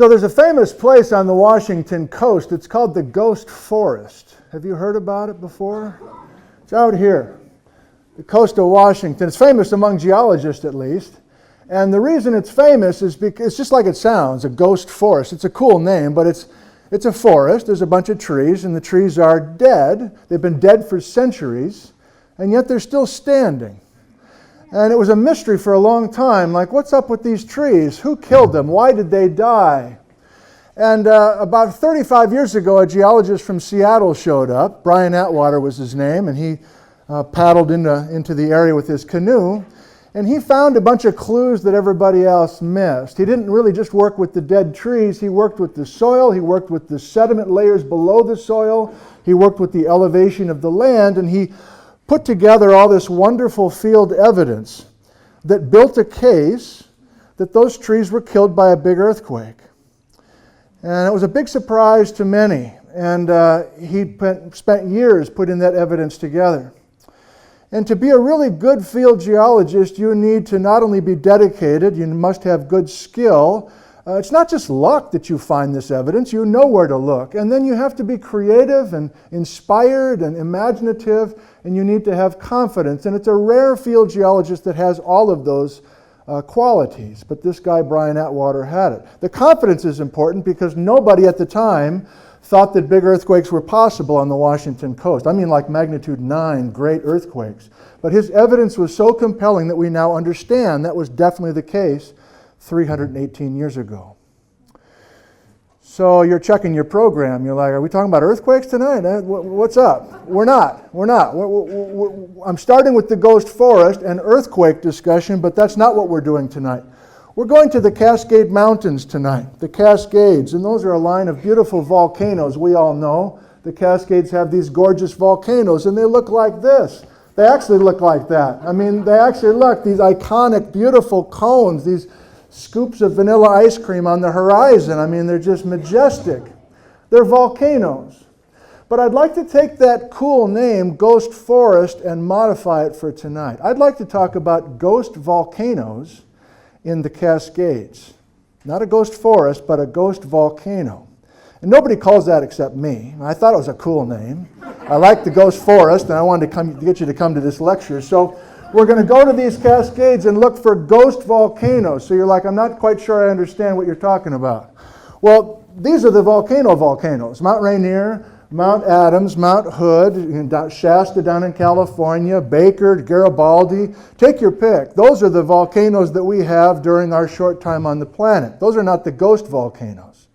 So there's a famous place on the Washington coast. It's called the Ghost Forest. Have you heard about it before? It's out here, the coast of Washington. It's famous among geologists at least. And the reason it's famous is because it's just like it sounds, a ghost forest. It's a cool name, but it's a forest. There's a bunch of trees, and the trees are dead. They've been dead for centuries, and yet they're still standing. And it was a mystery for a long time, like, what's up with these trees? Who killed them? Why did they die? And about 35 years ago, a geologist from Seattle showed up. Brian Atwater was his name, and he paddled into the area with his canoe. And he found a bunch of clues that everybody else missed. He didn't really just work with the dead trees. He worked with the soil. He worked with the sediment layers below the soil. He worked with the elevation of the land. And he put together all this wonderful field evidence that built a case that those trees were killed by a big earthquake. And it was a big surprise to many. And he spent years putting that evidence together. And to be a really good field geologist, you need to not only be dedicated, you must have good skill. It's not just luck that you find this evidence, you know where to look. And then you have to be creative and inspired and imaginative, and you need to have confidence. And it's a rare field geologist that has all of those qualities. But this guy, Brian Atwater, had it. The confidence is important because nobody at the time thought that big earthquakes were possible on the Washington coast. I mean like magnitude 9 great earthquakes. But his evidence was so compelling that we now understand that was definitely the case 318 years ago. So you're checking your program. You're like, are we talking about earthquakes tonight? What's up? We're not. I'm starting with the ghost forest and earthquake discussion, but that's not what we're doing tonight. We're going to the Cascade Mountains tonight, the Cascades, and those are a line of beautiful volcanoes we all know. The Cascades have these gorgeous volcanoes, and they look like this. They actually look like that. I mean, they actually look, these iconic, beautiful cones, these scoops of vanilla ice cream on the horizon. I mean, they're just majestic. They're volcanoes. But I'd like to take that cool name, Ghost Forest, and modify it for tonight. I'd like to talk about ghost volcanoes in the Cascades. Not a ghost forest, but a ghost volcano. And nobody calls that except me. I thought it was a cool name. I like the ghost forest, and I wanted to get you to come to this lecture. So we're going to go to these Cascades and look for ghost volcanoes. So you're like, I'm not quite sure I understand what you're talking about. Well, these are the volcanoes. Mount Rainier, Mount Adams, Mount Hood, Shasta down in California, Baker, Garibaldi. Take your pick. Those are the volcanoes that we have during our short time on the planet. Those are not the ghost volcanoes.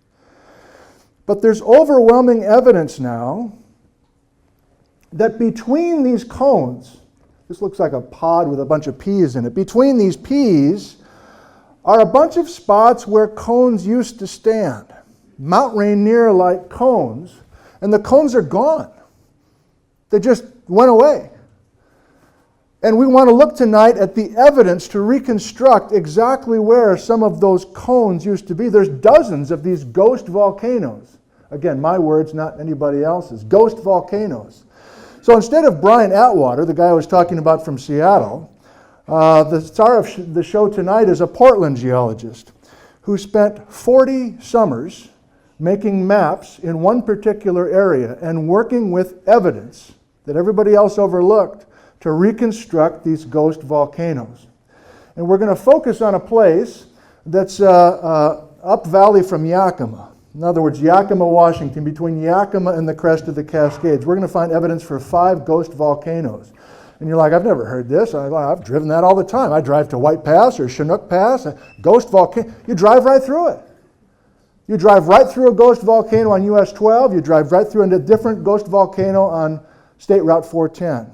But there's overwhelming evidence now that between these cones, this looks like a pod with a bunch of peas in it, between these peas are a bunch of spots where cones used to stand. Mount Rainier-like cones. And the cones are gone. They just went away. And we want to look tonight at the evidence to reconstruct exactly where some of those cones used to be. There's dozens of these ghost volcanoes. Again, my words, not anybody else's. Ghost volcanoes. So instead of Brian Atwater, the guy I was talking about from Seattle, the star of the show tonight is a Portland geologist who spent 40 summers making maps in one particular area and working with evidence that everybody else overlooked to reconstruct these ghost volcanoes. And we're going to focus on a place that's up valley from Yakima. In other words, Yakima, Washington, between Yakima and the crest of the Cascades. We're going to find evidence for 5 ghost volcanoes. And you're like, I've never heard this. I've driven that all the time. I drive to White Pass or Chinook Pass, a ghost volcano. You drive right through it. You drive right through a ghost volcano on US 12. You drive right through a different ghost volcano on State Route 410.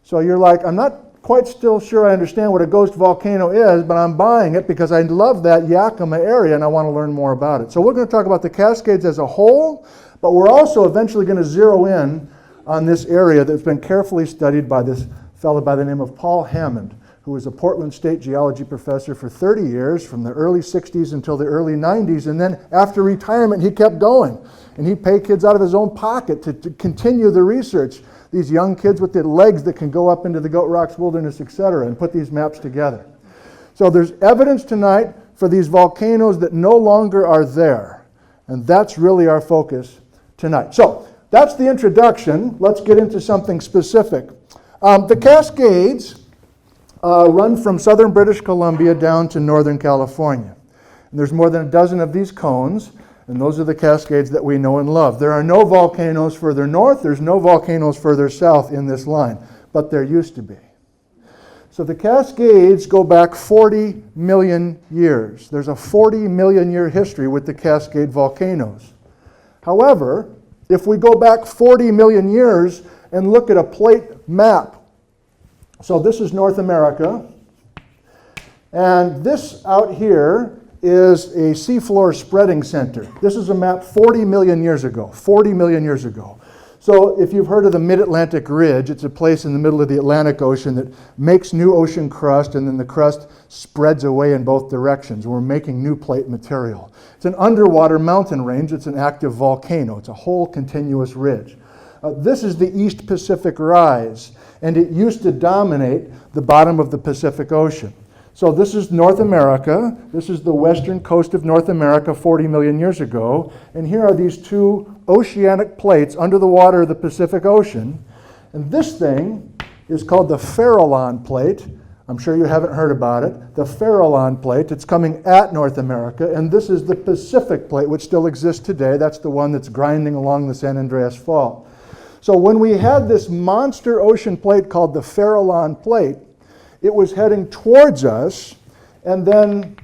So you're like, I'm not quite still sure I understand what a ghost volcano is, but I'm buying it because I love that Yakima area and I want to learn more about it. So we're going to talk about the Cascades as a whole, but we're also eventually going to zero in on this area that's been carefully studied by this fellow by the name of Paul Hammond, who was a Portland State geology professor for 30 years, from the early 60s until the early 90s. And then after retirement, he kept going. And he'd pay kids out of his own pocket to continue the research. These young kids with the legs that can go up into the Goat Rocks Wilderness, etc., and put these maps together. So there's evidence tonight for these volcanoes that no longer are there. And that's really our focus tonight. So that's the introduction. Let's get into something specific. The Cascades run from southern British Columbia down to northern California. And there's more than a dozen of these cones, and those are the Cascades that we know and love. There are no volcanoes further north, there's no volcanoes further south in this line, but there used to be. So the Cascades go back 40 million years. There's a 40 million year history with the Cascade volcanoes. However, if we go back 40 million years and look at a plate map, so this is North America, and this out here is a seafloor spreading center. This is a map 40 million years ago, 40 million years ago. So if you've heard of the Mid-Atlantic Ridge, it's a place in the middle of the Atlantic Ocean that makes new ocean crust, and then the crust spreads away in both directions. We're making new plate material. It's an underwater mountain range. It's an active volcano. It's a whole continuous ridge. This is the East Pacific Rise, and it used to dominate the bottom of the Pacific Ocean. So this is North America. This is the western coast of North America 40 million years ago. And here are these two oceanic plates under the water of the Pacific Ocean. And this thing is called the Farallon Plate. I'm sure you haven't heard about it. The Farallon Plate. It's coming at North America. And this is the Pacific Plate, which still exists today. That's the one that's grinding along the San Andreas Fault. So when we had this monster ocean plate called the Farallon Plate, it was heading towards us, and then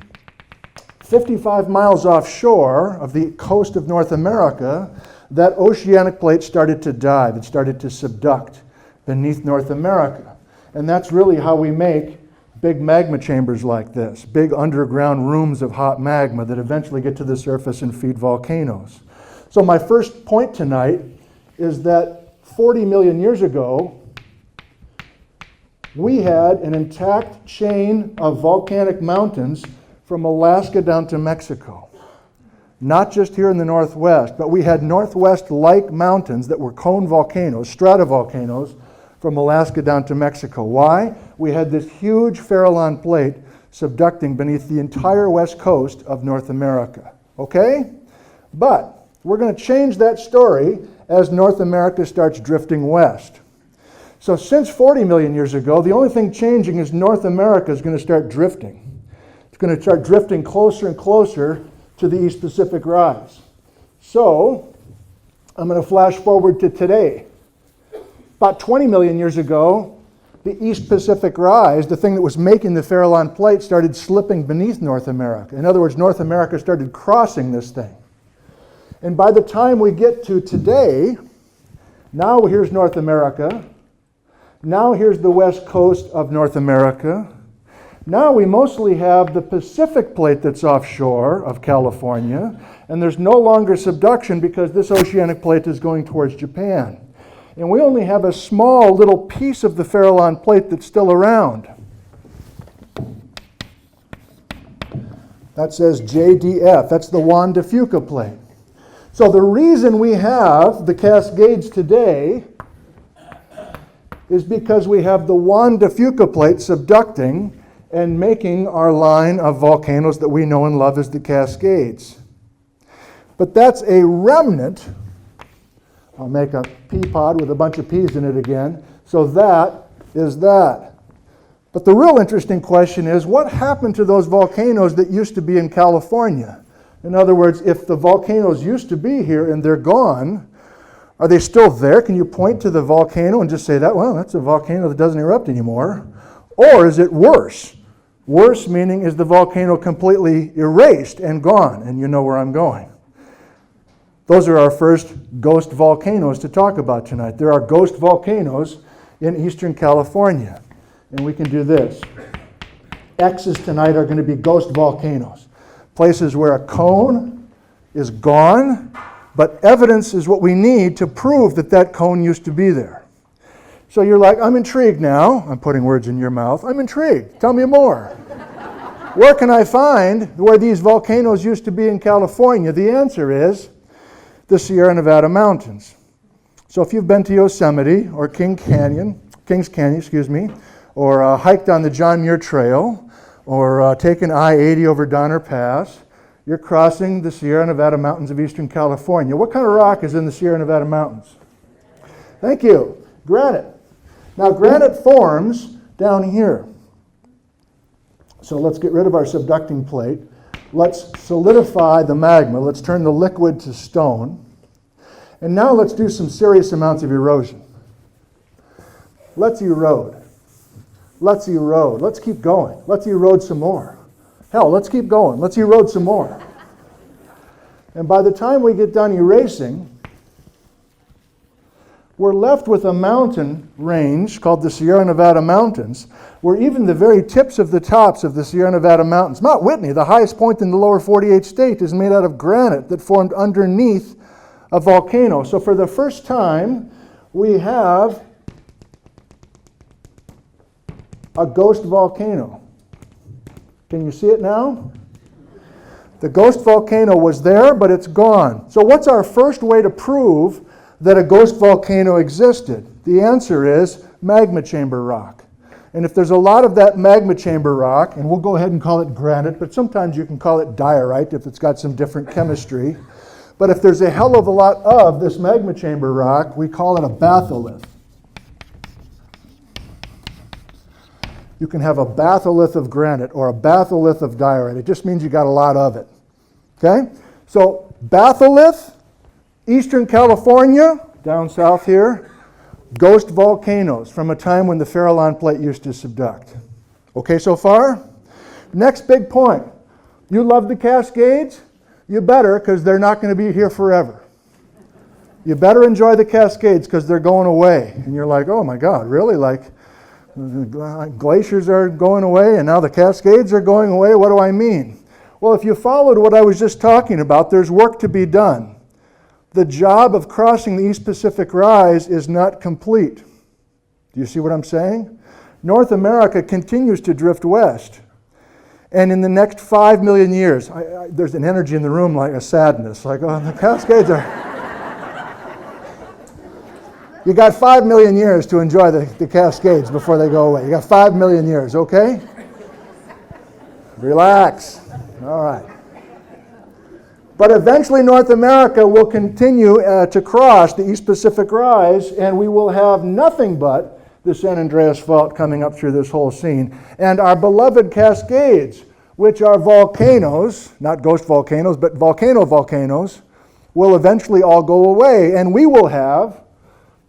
55 miles offshore of the coast of North America, that oceanic plate started to dive. It started to subduct beneath North America. And that's really how we make big magma chambers like this, big underground rooms of hot magma that eventually get to the surface and feed volcanoes. So my first point tonight is that 40 million years ago, we had an intact chain of volcanic mountains from Alaska down to Mexico. Not just here in the Northwest, but we had Northwest-like mountains that were cone volcanoes, stratovolcanoes, from Alaska down to Mexico. Why? We had this huge Farallon Plate subducting beneath the entire west coast of North America. Okay? But we're going to change that story as North America starts drifting west. So since 40 million years ago, the only thing changing is North America is going to start drifting. It's going to start drifting closer and closer to the East Pacific Rise. So I'm going to flash forward to today. About 20 million years ago, the East Pacific Rise, the thing that was making the Farallon Plate, started slipping beneath North America. In other words, North America started crossing this thing. And by the time we get to today, now here's North America. Now here's the west coast of North America. Now we mostly have the Pacific Plate that's offshore of California, and there's no longer subduction because this oceanic plate is going towards Japan. And we only have a small little piece of the Farallon Plate that's still around. That says JDF. That's the Juan de Fuca Plate. So the reason we have the Cascades today is because we have the Juan de Fuca Plate subducting and making our line of volcanoes that we know and love as the Cascades. But that's a remnant. I'll make a pea pod with a bunch of peas in it again. So that is that. But the real interesting question is, what happened to those volcanoes that used to be in California? In other words, if the volcanoes used to be here and they're gone, are they still there? Can you point to the volcano and just say that, well, that's a volcano that doesn't erupt anymore? Or is it worse? Worse meaning, is the volcano completely erased and gone? And you know where I'm going. Those are our first ghost volcanoes to talk about tonight. There are ghost volcanoes in eastern California. And we can do this. X's tonight are going to be ghost volcanoes. Places where a cone is gone, but evidence is what we need to prove that that cone used to be there. So you're like, I'm intrigued now. I'm putting words in your mouth. I'm intrigued. Tell me more. Where can I find where these volcanoes used to be in California? The answer is the Sierra Nevada mountains. So if you've been to Yosemite or Kings Canyon, or hiked on the John Muir Trail, or taking I-80 over Donner Pass, you're crossing the Sierra Nevada mountains of eastern California. What kind of rock is in the Sierra Nevada mountains? Thank you. Granite. Now, granite forms down here. So let's get rid of our subducting plate. Let's solidify the magma. Let's turn the liquid to stone. And now let's do some serious amounts of erosion. Let's erode. Let's erode. Let's keep going. Let's erode some more. Hell, let's keep going. Let's erode some more. And by the time we get done erasing, we're left with a mountain range called the Sierra Nevada Mountains, where even the very tips of the tops of the Sierra Nevada Mountains, Mount Whitney, the highest point in the lower 48 state, is made out of granite that formed underneath a volcano. So for the first time, we have a ghost volcano. Can you see it now? The ghost volcano was there, but it's gone. So what's our first way to prove that a ghost volcano existed? The answer is magma chamber rock. And if there's a lot of that magma chamber rock, and we'll go ahead and call it granite, but sometimes you can call it diorite if it's got some different chemistry. But if there's a hell of a lot of this magma chamber rock, we call it a batholith. You can have a batholith of granite or a batholith of diorite. It just means you got a lot of it. Okay? So batholith, eastern California, down south here, ghost volcanoes from a time when the Farallon plate used to subduct. Okay so far? Next big point. You love the Cascades? You better, because they're not going to be here forever. You better enjoy the Cascades because they're going away. And you're like, oh my God, really? Like, glaciers are going away and now the Cascades are going away. What do I mean? Well, if you followed what I was just talking about, there's work to be done. The job of crossing the East Pacific Rise is not complete. Do you see what I'm saying? North America continues to drift west. And in the next 5 million years, there's an energy in the room like a sadness, like, oh, the Cascades are... You got 5 million years to enjoy the Cascades before they go away. You got 5 million years, okay? Relax. All right. But eventually North America will continue to cross the East Pacific Rise, and we will have nothing but the San Andreas Fault coming up through this whole scene. And our beloved Cascades, which are volcanoes, not ghost volcanoes, but volcanoes, will eventually all go away, and we will have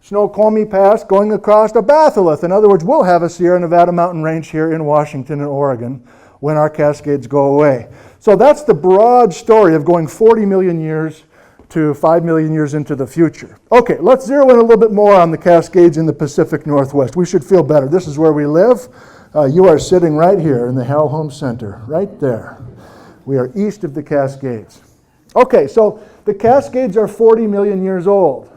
Snoqualmie Pass going across a batholith. In other words, we'll have a Sierra Nevada mountain range here in Washington and Oregon when our Cascades go away. So that's the broad story of going 40 million years to 5 million years into the future. Okay, let's zero in a little bit more on the Cascades in the Pacific Northwest. We should feel better. This is where we live. You are sitting right here in the Hal Holmes Center, right there. We are east of the Cascades. Okay, so the Cascades are 40 million years old.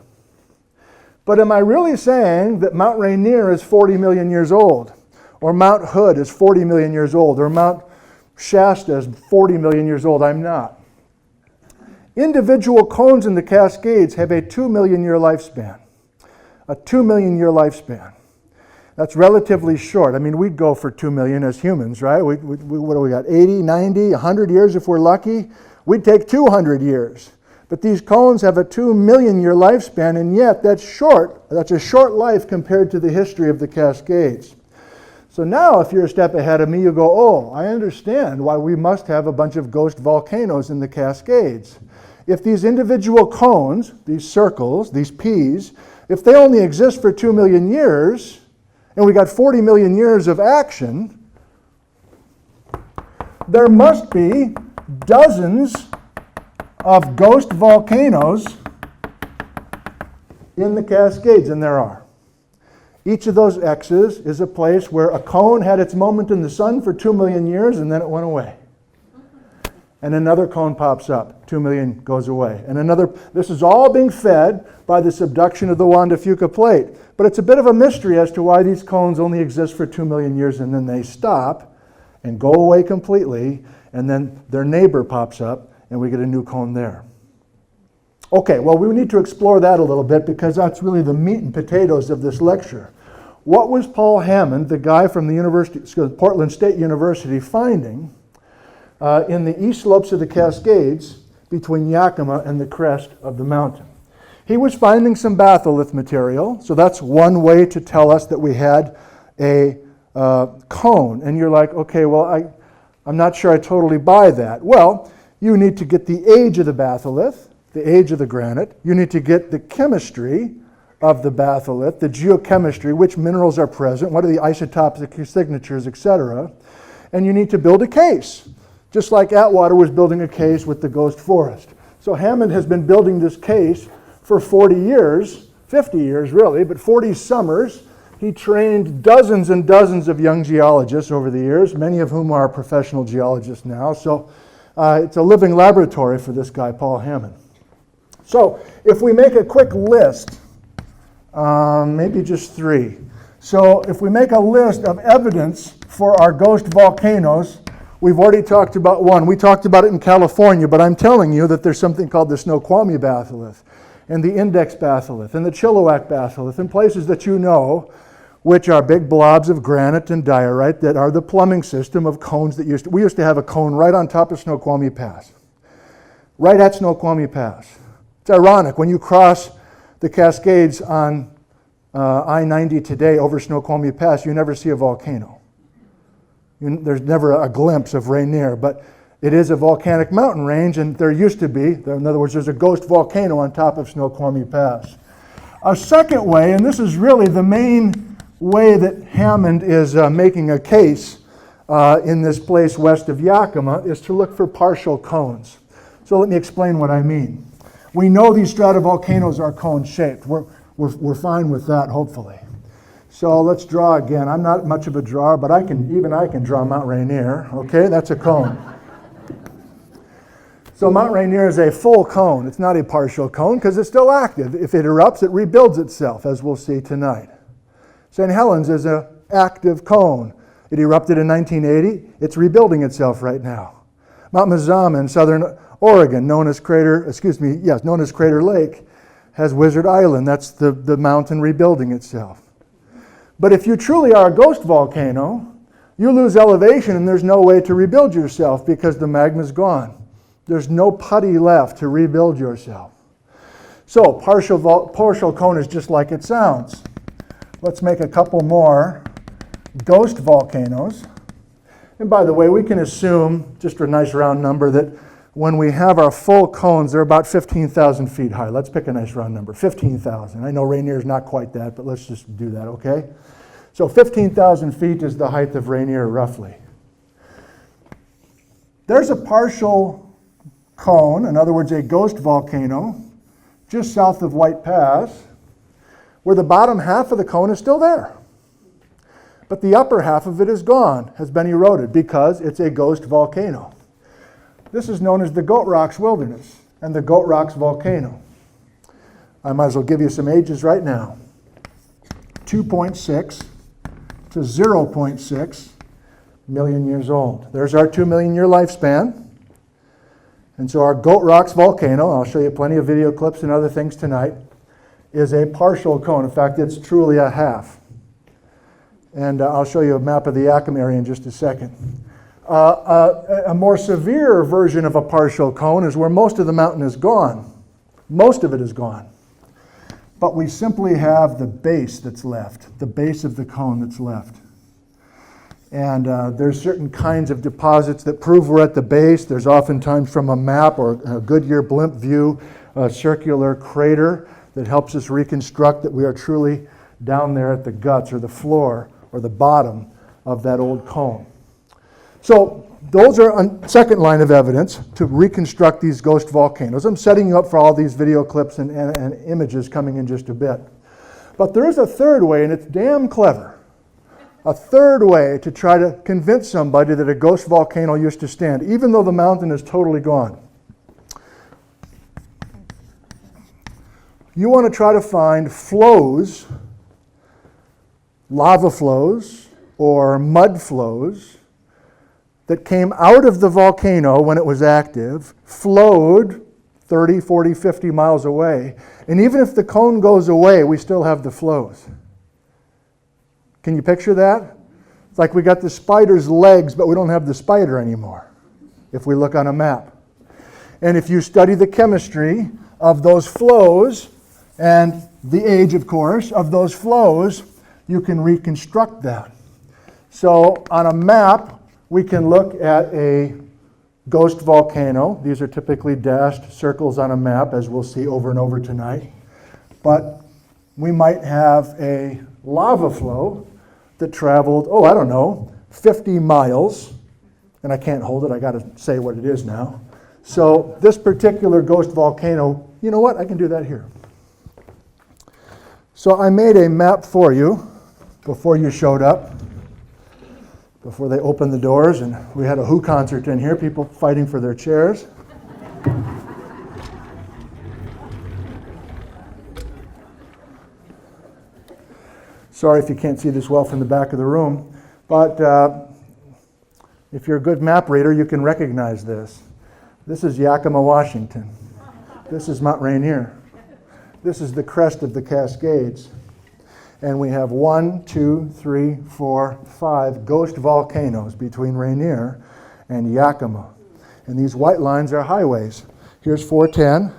But am I really saying that Mount Rainier is 40 million years old? Or Mount Hood is 40 million years old? Or Mount Shasta is 40 million years old? I'm not. Individual cones in the Cascades have a 2 million year lifespan. A 2 million year lifespan. That's relatively short. I mean, we'd go for 2 million as humans, right? What do we got? 80, 90, 100 years if we're lucky? We'd take 200 years. But these cones have a 2 million year lifespan, and yet that's short. That's a short life compared to the history of the Cascades. So now if you're a step ahead of me, you go, oh, I understand why we must have a bunch of ghost volcanoes in the Cascades. If these individual cones, these circles, these P's, if they only exist for 2 million years, and we got 40 million years of action, there must be dozens of ghost volcanoes in the Cascades, and there are. Each of those X's is a place where a cone had its moment in the sun for 2 million years and then it went away. And another cone pops up, 2 million goes away. And another, this is all being fed by the subduction of the Juan de Fuca plate. But it's a bit of a mystery as to why these cones only exist for 2 million years and then they stop and go away completely, and then their neighbor pops up and we get a new cone there. Okay, well, we need to explore that a little bit because that's really the meat and potatoes of this lecture. what was Paul Hammond, the guy from the Portland State University, finding in the east slopes of the Cascades between Yakima and the crest of the mountain? He was finding some batholith material, so that's one way to tell us that we had a cone. And you're like, okay, well, I'm not sure I totally buy that. Well, you need to get the age of the batholith, the age of the granite. You need to get the chemistry of the batholith, the geochemistry, which minerals are present, what are the isotopic signatures, etc. And you need to build a case, just like Atwater was building a case with the ghost forest. So Hammond has been building this case for 40 years, 50 years really, but 40 summers. He trained dozens and dozens of young geologists over the years, many of whom are professional geologists now. So it's a living laboratory for this guy, Paul Hammond. So if we make a quick list, maybe just 3. So if we make a list of evidence for our ghost volcanoes, we've already talked about one. We talked about it in California, but I'm telling you that there's something called the Snoqualmie batholith, and the Index batholith, and the Chilliwack batholith, and places that you know, which are big blobs of granite and diorite that are the plumbing system of cones that we used to have a cone right on top of Snoqualmie Pass. Right at Snoqualmie Pass. It's ironic, when you cross the Cascades on I-90 today over Snoqualmie Pass, you never see a volcano. There's never a glimpse of Rainier, but it is a volcanic mountain range, and there used to be, in other words, there's a ghost volcano on top of Snoqualmie Pass. A second way, and this is really the main way that Hammond is making a case in this place west of Yakima, is to look for partial cones. So let me explain what I mean. We know these stratovolcanoes are cone-shaped. We're fine with that, hopefully. So let's draw again. I'm not much of a drawer, but I can draw Mount Rainier. Okay, that's a cone. So Mount Rainier is a full cone. It's not a partial cone because it's still active. If it erupts, it rebuilds itself, as we'll see tonight. St. Helens is an active cone. It erupted in 1980. It's rebuilding itself right now. Mount Mazama in southern Oregon, known as Crater Lake, has Wizard Island. That's the mountain rebuilding itself. But if you truly are a ghost volcano, you lose elevation and there's no way to rebuild yourself because the magma's gone. There's no putty left to rebuild yourself. So partial cone is just like it sounds. Let's make a couple more ghost volcanoes. And by the way, we can assume, just a nice round number, that when we have our full cones, they're about 15,000 feet high. Let's pick a nice round number, 15,000. I know Rainier is not quite that, but let's just do that, okay? So 15,000 feet is the height of Rainier, roughly. There's a partial cone, in other words, a ghost volcano, just south of White Pass, where the bottom half of the cone is still there. But the upper half of it is gone, has been eroded, because it's a ghost volcano. This is known as the Goat Rocks Wilderness and the Goat Rocks Volcano. I might as well give you some ages right now. 2.6 to 0.6 million years old. There's our 2 million year lifespan. And so our Goat Rocks Volcano, I'll show you plenty of video clips and other things tonight, is a partial cone. In fact, it's truly a half. And I'll show you a map of the Yakima area in just a second. A more severe version of a partial cone is where most of the mountain is gone. Most of it is gone. But we simply have the base that's left, the base of the cone that's left. And there's certain kinds of deposits that prove we're at the base. There's oftentimes from a map or a Goodyear blimp view, a circular crater that helps us reconstruct that we are truly down there at the guts or the floor or the bottom of that old cone. So those are a second line of evidence to reconstruct these ghost volcanoes. I'm setting you up for all these video clips and images coming in just a bit. But there is a third way, and it's damn clever. A third way to try to convince somebody that a ghost volcano used to stand, even though the mountain is totally gone. You want to try to find flows, lava flows or mud flows, that came out of the volcano when it was active, flowed 30, 40, 50 miles away. And even if the cone goes away, we still have the flows. Can you picture that? It's like we got the spider's legs, but we don't have the spider anymore, if we look on a map. And if you study the chemistry of those flows, and the age, of course, of those flows, you can reconstruct that. So on a map, we can look at a ghost volcano. These are typically dashed circles on a map, as we'll see over and over tonight. But we might have a lava flow that traveled, 50 miles. And I can't hold it, I got to say what it is now. So this particular ghost volcano, you know what? I can do that here. So I made a map for you before you showed up, before they opened the doors, and we had a Who concert in here, people fighting for their chairs. Sorry if you can't see this well from the back of the room, but if you're a good map reader, you can recognize this. This is Yakima, Washington. This is Mount Rainier. This is the crest of the Cascades. And we have 1, 2, 3, 4, 5 ghost volcanoes between Rainier and Yakima. And these white lines are highways. Here's 410.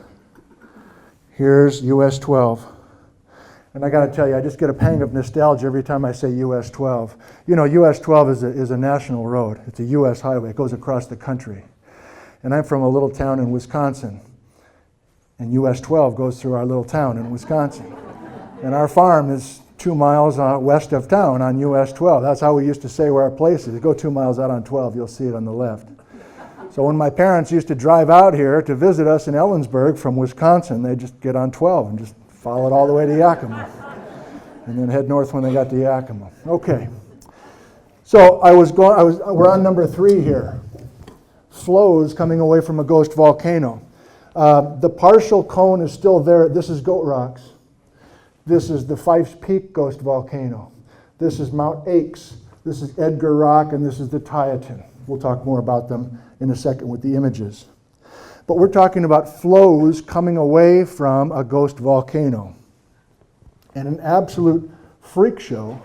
Here's US 12. And I got to tell you, I just get a pang of nostalgia every time I say US 12. You know, US 12 is a national road. It's a US highway. It goes across the country. And I'm from a little town in Wisconsin. And US 12 goes through our little town in Wisconsin. And our farm is 2 miles west of town on US 12. That's how we used to say where our place is. You go 2 miles out on 12, you'll see it on the left. So when my parents used to drive out here to visit us in Ellensburg from Wisconsin, they'd just get on 12 and just follow it all the way to Yakima. And then head north when they got to Yakima. Okay. So we're on number 3 here. Flows coming away from a ghost volcano. The partial cone is still there. This is Goat Rocks. This is the Fife's Peak ghost volcano. This is Mount Aches. This is Edgar Rock, and this is the Titan. We'll talk more about them in a second with the images. But we're talking about flows coming away from a ghost volcano. And an absolute freak show,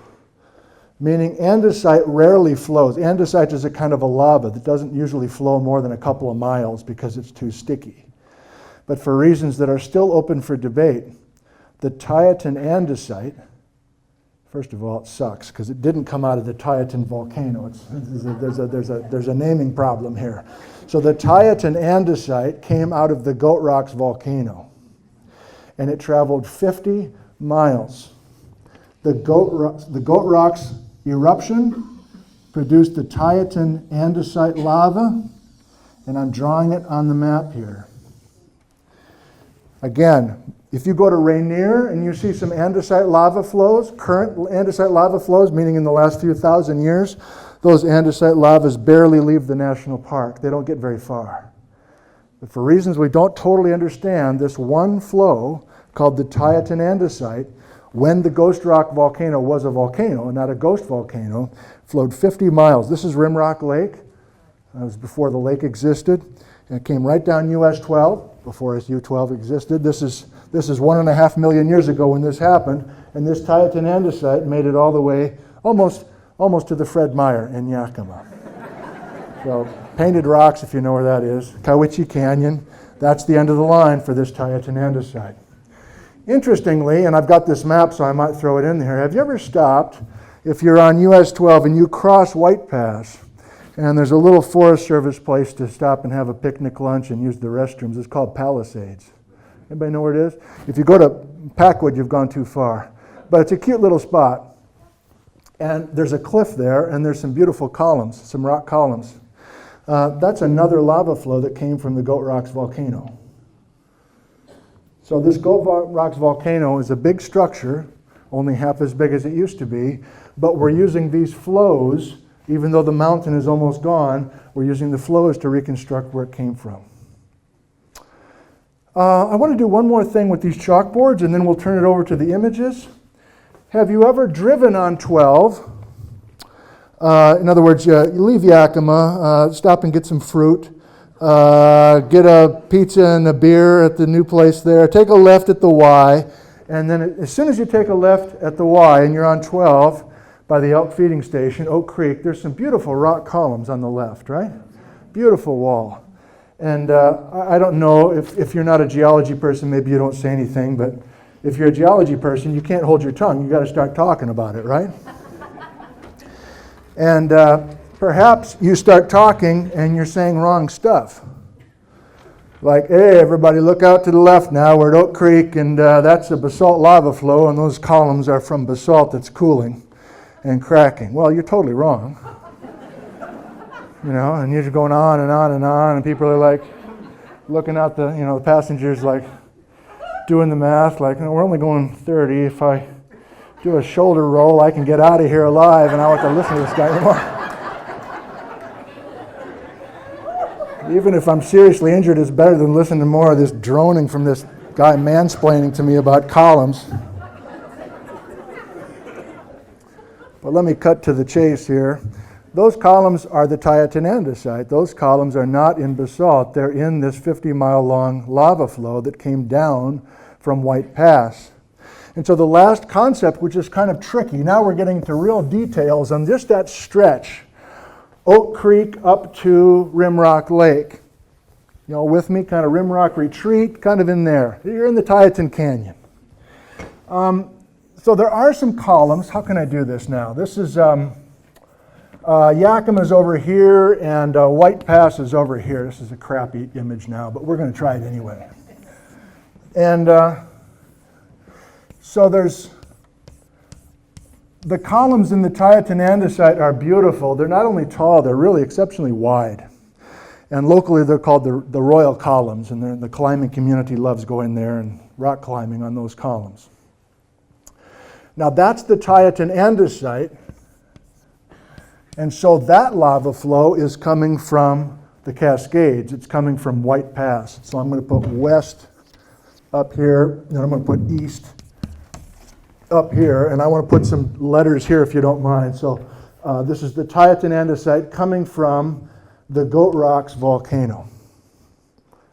meaning andesite rarely flows. Andesite is a kind of a lava that doesn't usually flow more than a couple of miles because it's too sticky. But for reasons that are still open for debate, the Titan Andesite, first of all, it sucks because it didn't come out of the Titan volcano. There's a naming problem here. So the Titan Andesite came out of the Goat Rocks volcano, and it traveled 50 miles. The Goat Rocks eruption produced the Titan Andesite lava, and I'm drawing it on the map here. Again, if you go to Rainier and you see some andesite lava flows, current andesite lava flows, meaning in the last few thousand years, those andesite lavas barely leave the national park. They don't get very far. But for reasons we don't totally understand, this one flow called the Titan Andesite, when the Ghost Rock volcano was a volcano and not a ghost volcano, flowed 50 miles. This is Rimrock Lake. That was before the lake existed. And it came right down US 12, before U12 existed. This is 1.5 million years ago when this happened, and this Titan Andesite made it all the way, almost to the Fred Meyer in Yakima. So, Painted Rocks, if you know where that is, Cowiche Canyon, that's the end of the line for this Titan Andesite. Interestingly, and I've got this map so I might throw it in there, have you ever stopped, if you're on US 12 and you cross White Pass, and there's a little Forest Service place to stop and have a picnic lunch and use the restrooms. It's called Palisades. Anybody know where it is? If you go to Packwood, you've gone too far. But it's a cute little spot. And there's a cliff there, and there's some beautiful columns, some rock columns. That's another lava flow that came from the Goat Rocks volcano. So this Goat Rocks volcano is a big structure, only half as big as it used to be, but we're using these flows. Even though the mountain is almost gone, we're using the flows to reconstruct where it came from. I want to do one more thing with these chalkboards, and then we'll turn it over to the images. Have you ever driven on 12? In other words, you leave Yakima, stop and get some fruit, get a pizza and a beer at the new place there, take a left at the Y, and then as soon as you take a left at the Y and you're on 12, by the elk feeding station, Oak Creek, there's some beautiful rock columns on the left, right? Beautiful wall. And I don't know if you're not a geology person, maybe you don't say anything, but if you're a geology person, you can't hold your tongue. You got to start talking about it, right? And perhaps you start talking and you're saying wrong stuff. Like, hey, everybody look out to the left now. We're at Oak Creek, and that's a basalt lava flow, and those columns are from basalt that's cooling and cracking. Well, you're totally wrong. And you're just going on and on and on, and people are like looking out the passengers like doing the math, like, we're only going 30. If I do a shoulder roll, I can get out of here alive, and I don't have to listen to this guy anymore. Even if I'm seriously injured, it's better than listening to more of this droning from this guy mansplaining to me about columns. But let me cut to the chase here. Those columns are the Titan Andesite. Those columns are not in basalt. They're in this 50-mile-long lava flow that came down from White Pass. And so the last concept, which is kind of tricky, now we're getting to real details on just that stretch. Oak Creek up to Rimrock Lake. With me, kind of Rimrock Retreat, kind of in there. You're in the Titan Canyon. So there are some columns. How can I do this now? This is Yakima's over here, and White Pass is over here. This is a crappy image now, but we're going to try it anyway. And so there's the columns in the Titan Andesite are beautiful. They're not only tall, they're really exceptionally wide. And locally they're called the Royal Columns, and the climbing community loves going there and rock climbing on those columns. Now that's the Titan Andesite, and so that lava flow is coming from the Cascades. It's coming from White Pass. So I'm going to put west up here, and I'm going to put east up here, and I want to put some letters here if you don't mind. So this is the Titan Andesite coming from the Goat Rocks volcano.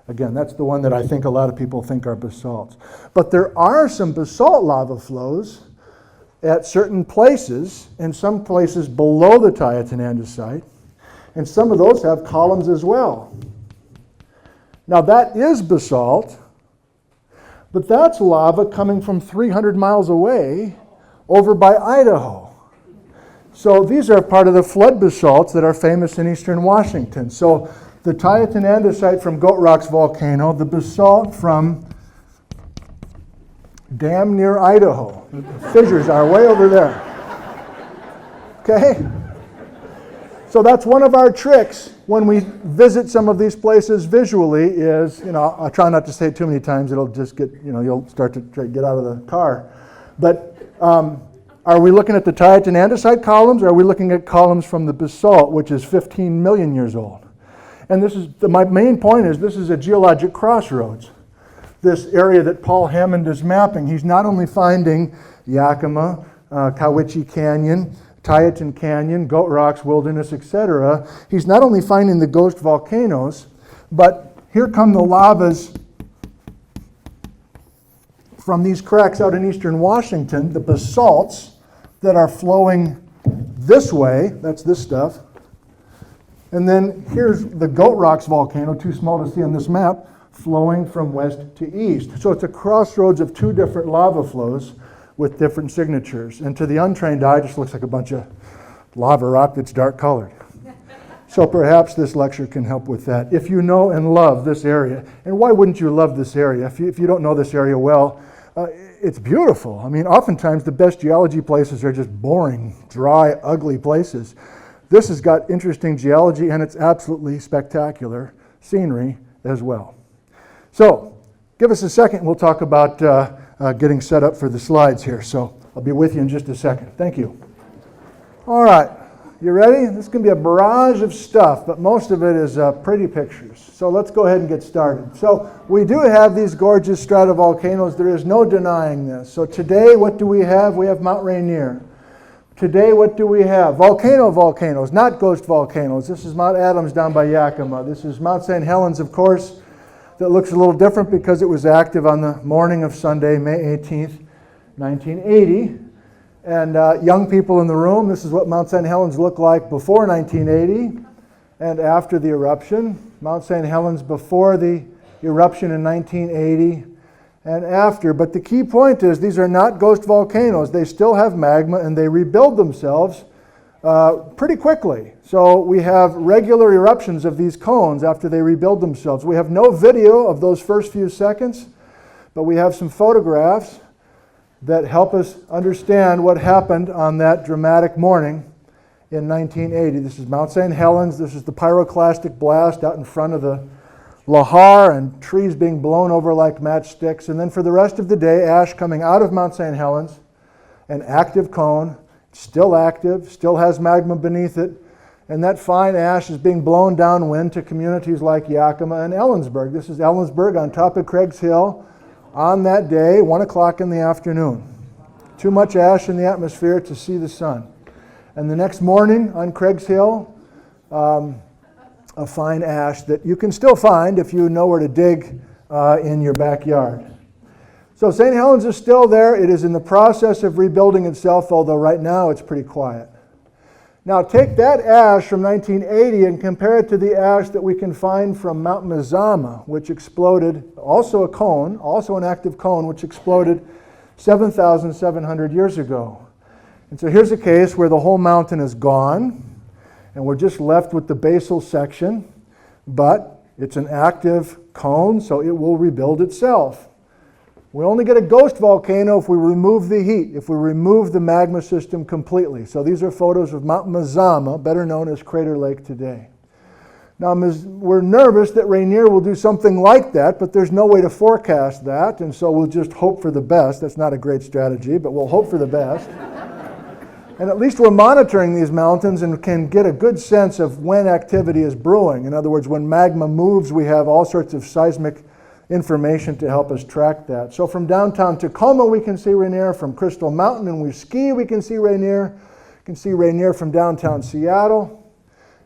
Again, that's the one that I think a lot of people think are basalts. But there are some basalt lava flows at certain places, and some places below the Titan Andesite, and some of those have columns as well. Now that is basalt, but that's lava coming from 300 miles away over by Idaho. So these are part of the flood basalts that are famous in eastern Washington. So the Titan Andesite from Goat Rocks volcano, the basalt from damn near Idaho. The fissures are way over there. Okay? So that's one of our tricks when we visit some of these places visually is, I'll try not to say it too many times, it'll just get, you'll start to try to get out of the car. But are we looking at the Titan Andesite columns, or are we looking at columns from the basalt, which is 15 million years old? And this is, my main point is this is a geologic crossroads. This area that Paul Hammond is mapping, he's not only finding Yakima, Cowiche Canyon, Titan Canyon, Goat Rocks, Wilderness, etc. He's not only finding the ghost volcanoes, but here come the lavas from these cracks out in eastern Washington, the basalts that are flowing this way, that's this stuff. And then here's the Goat Rocks volcano, too small to see on this map, flowing from west to east. So it's a crossroads of two different lava flows with different signatures. And to the untrained eye, it just looks like a bunch of lava rock that's dark colored. So perhaps this lecture can help with that. If you know and love this area, and why wouldn't you love this area? If you don't know this area well, it's beautiful. I mean, oftentimes the best geology places are just boring, dry, ugly places. This has got interesting geology, and it's absolutely spectacular scenery as well. So give us a second, we'll talk about getting set up for the slides here. So I'll be with you in just a second. Thank you. All right, you ready? This is going to be a barrage of stuff, but most of it is pretty pictures. So let's go ahead and get started. So we do have these gorgeous stratovolcanoes. There is no denying this. So today, what do we have? We have Mount Rainier. Today, what do we have? Volcanoes, not ghost volcanoes. This is Mount Adams down by Yakima. This is Mount St. Helens, of course. That looks a little different because it was active on the morning of Sunday, May 18th, 1980. And young people in the room, this is what Mount St. Helens looked like before 1980 and after the eruption. Mount St. Helens before the eruption in 1980 and after. But the key point is these are not ghost volcanoes. They still have magma and they rebuild themselves pretty quickly. So we have regular eruptions of these cones after they rebuild themselves. We have no video of those first few seconds, but we have some photographs that help us understand what happened on that dramatic morning in 1980. This is Mount St. Helens. This is the pyroclastic blast out in front of the lahar and trees being blown over like matchsticks. And then for the rest of the day, ash coming out of Mount St. Helens, an active cone, still active, still has magma beneath it. And that fine ash is being blown downwind to communities like Yakima and Ellensburg. This is Ellensburg on top of Craig's Hill on that day, 1 o'clock in the afternoon. Too much ash in the atmosphere to see the sun. And the next morning on Craig's Hill, a fine ash that you can still find if you know where to dig in your backyard. So St. Helens is still there. It is in the process of rebuilding itself, although right now it's pretty quiet. Now take that ash from 1980 and compare it to the ash that we can find from Mount Mazama, which exploded, also a cone, also an active cone, which exploded 7,700 years ago. And so here's a case where the whole mountain is gone, and we're just left with the basal section, but it's an active cone, so it will rebuild itself. We only get a ghost volcano if we remove the heat, if we remove the magma system completely. So these are photos of Mount Mazama, better known as Crater Lake today. Now we're nervous that Rainier will do something like that, but there's no way to forecast that, and so we'll just hope for the best. That's not a great strategy, but we'll hope for the best. And at least we're monitoring these mountains and can get a good sense of when activity is brewing. In other words, when magma moves, we have all sorts of seismic information to help us track that. So from downtown Tacoma, we can see Rainier. From Crystal Mountain and we ski, we can see Rainier. You can see Rainier from downtown Seattle.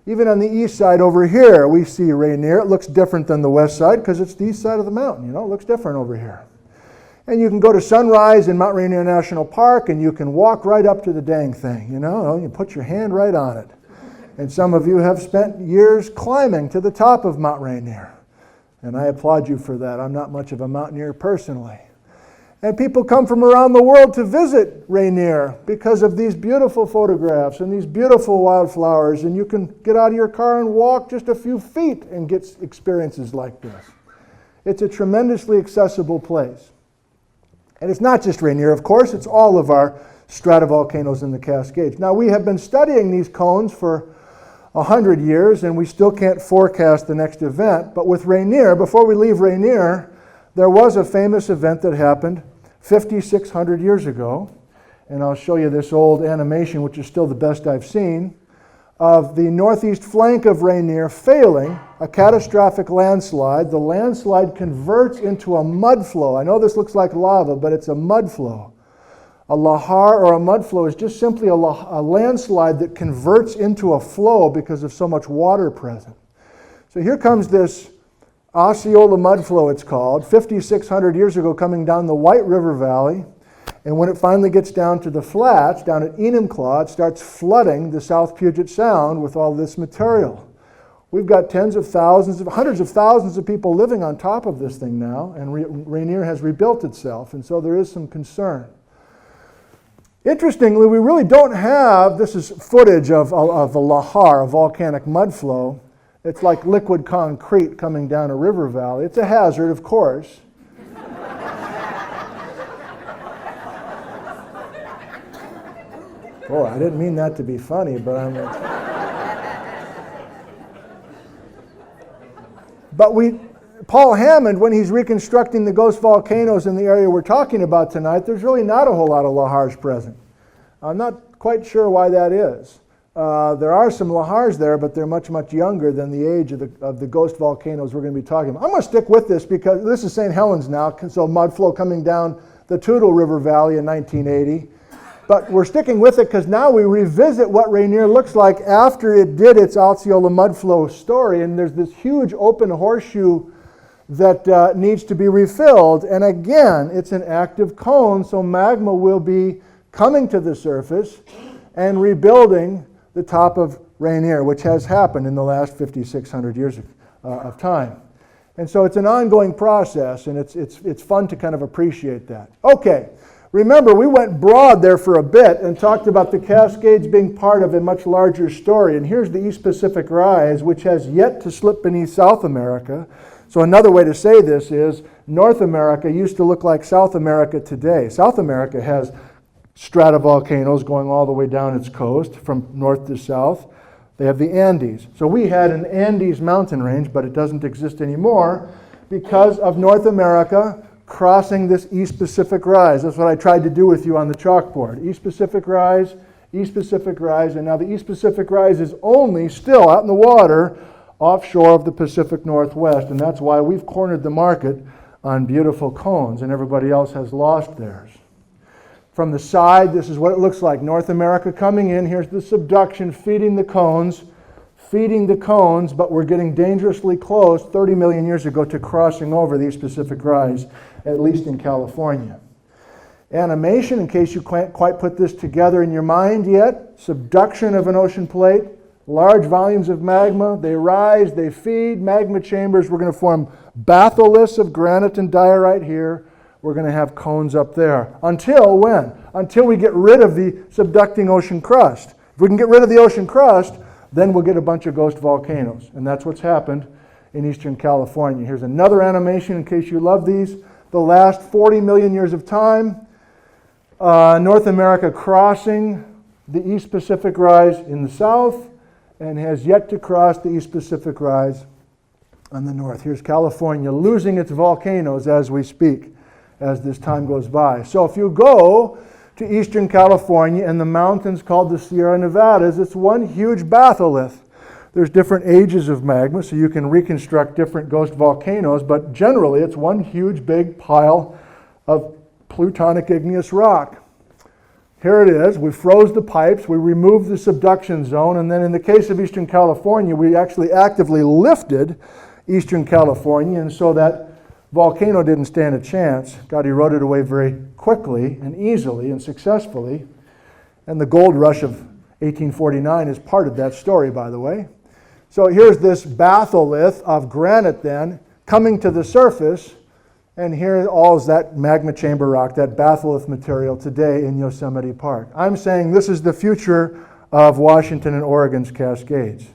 Even on the east side over here, we see Rainier. It looks different than the west side because it's the east side of the mountain. You know, it looks different over here. And you can go to Sunrise in Mount Rainier National Park and you can walk right up to the dang thing. You know, you put your hand right on it. And some of you have spent years climbing to the top of Mount Rainier. And I applaud you for that. I'm not much of a mountaineer personally. And people come from around the world to visit Rainier because of these beautiful photographs and these beautiful wildflowers. And you can get out of your car and walk just a few feet and get experiences like this. It's a tremendously accessible place. And it's not just Rainier, of course. It's all of our stratovolcanoes in the Cascades. Now, we have been studying these cones for 100 years, and we still can't forecast the next event. But with Rainier, before we leave Rainier, there was a famous event that happened 5,600 years ago. And I'll show you this old animation, which is still the best I've seen, of the northeast flank of Rainier failing, a catastrophic landslide. The landslide converts into a mud flow. I know this looks like lava, but it's a mud flow. A lahar or a mud flow is just simply a landslide that converts into a flow because of so much water present. So here comes this Osceola mud flow, it's called, 5,600 years ago coming down the White River Valley. And when it finally gets down to the flats, down at Enumclaw, it starts flooding the South Puget Sound with all this material. We've got tens of thousands, hundreds of thousands of people living on top of this thing now, and Rainier has rebuilt itself, and so there is some concern. Interestingly, we really don't have, this is footage of a lahar, a volcanic mud flow. It's like liquid concrete coming down a river valley. It's a hazard, of course. Boy, I didn't mean that to be funny, but Paul Hammond, when he's reconstructing the ghost volcanoes in the area we're talking about tonight, there's really not a whole lot of lahars present. I'm not quite sure why that is. There are some lahars there, but they're much, much younger than the age of the ghost volcanoes we're going to be talking about. I'm going to stick with this because this is St. Helens now, so mud flow coming down the Toutle River Valley in 1980. But we're sticking with it because now we revisit what Rainier looks like after it did its Osceola mud flow story, and there's this huge open horseshoe that needs to be refilled. And again, it's an active cone, so magma will be coming to the surface and rebuilding the top of Rainier, which has happened in the last 5,600 years of time. And so it's an ongoing process, and it's fun to kind of appreciate that. Okay, remember we went broad there for a bit and talked about the Cascades being part of a much larger story. And here's the East Pacific Rise, which has yet to slip beneath South America. So another way to say this is North America used to look like South America today. South America has stratovolcanoes going all the way down its coast from north to south. They have the Andes. So we had an Andes mountain range, but it doesn't exist anymore because of North America crossing this East Pacific Rise. That's what I tried to do with you on the chalkboard. East Pacific Rise, and now the East Pacific Rise is only still out in the water offshore of the Pacific Northwest, and that's why we've cornered the market on beautiful cones, and everybody else has lost theirs. From the side, this is what it looks like. North America coming in. Here's the subduction feeding the cones, but we're getting dangerously close 30 million years ago to crossing over the East Pacific Rise, at least in California. Animation, in case you can't quite put this together in your mind yet. Subduction of an ocean plate, large volumes of magma. They rise, they feed magma chambers. We're going to form batholiths of granite and diorite here. We're going to have cones up there. Until when? Until we get rid of the subducting ocean crust. If we can get rid of the ocean crust, then we'll get a bunch of ghost volcanoes. And that's what's happened in eastern California. Here's another animation in case you love these. The last 40 million years of time, North America crossing the East Pacific Rise in the south and has yet to cross the East Pacific Rise on the north. Here's California losing its volcanoes as we speak, as this time goes by. So if you go to eastern California and the mountains called the Sierra Nevadas, it's one huge batholith. There's different ages of magma, so you can reconstruct different ghost volcanoes, but generally it's one huge big pile of plutonic igneous rock. Here it is. We froze the pipes, we removed the subduction zone, and then in the case of eastern California, we actually actively lifted eastern California, and so that volcano didn't stand a chance. Got eroded away very quickly and easily and successfully. And the gold rush of 1849 is part of that story, by the way. So here's this batholith of granite then coming to the surface, and here all is that magma chamber rock, that batholith material today in Yosemite Park. I'm saying this is the future of Washington and Oregon's Cascades.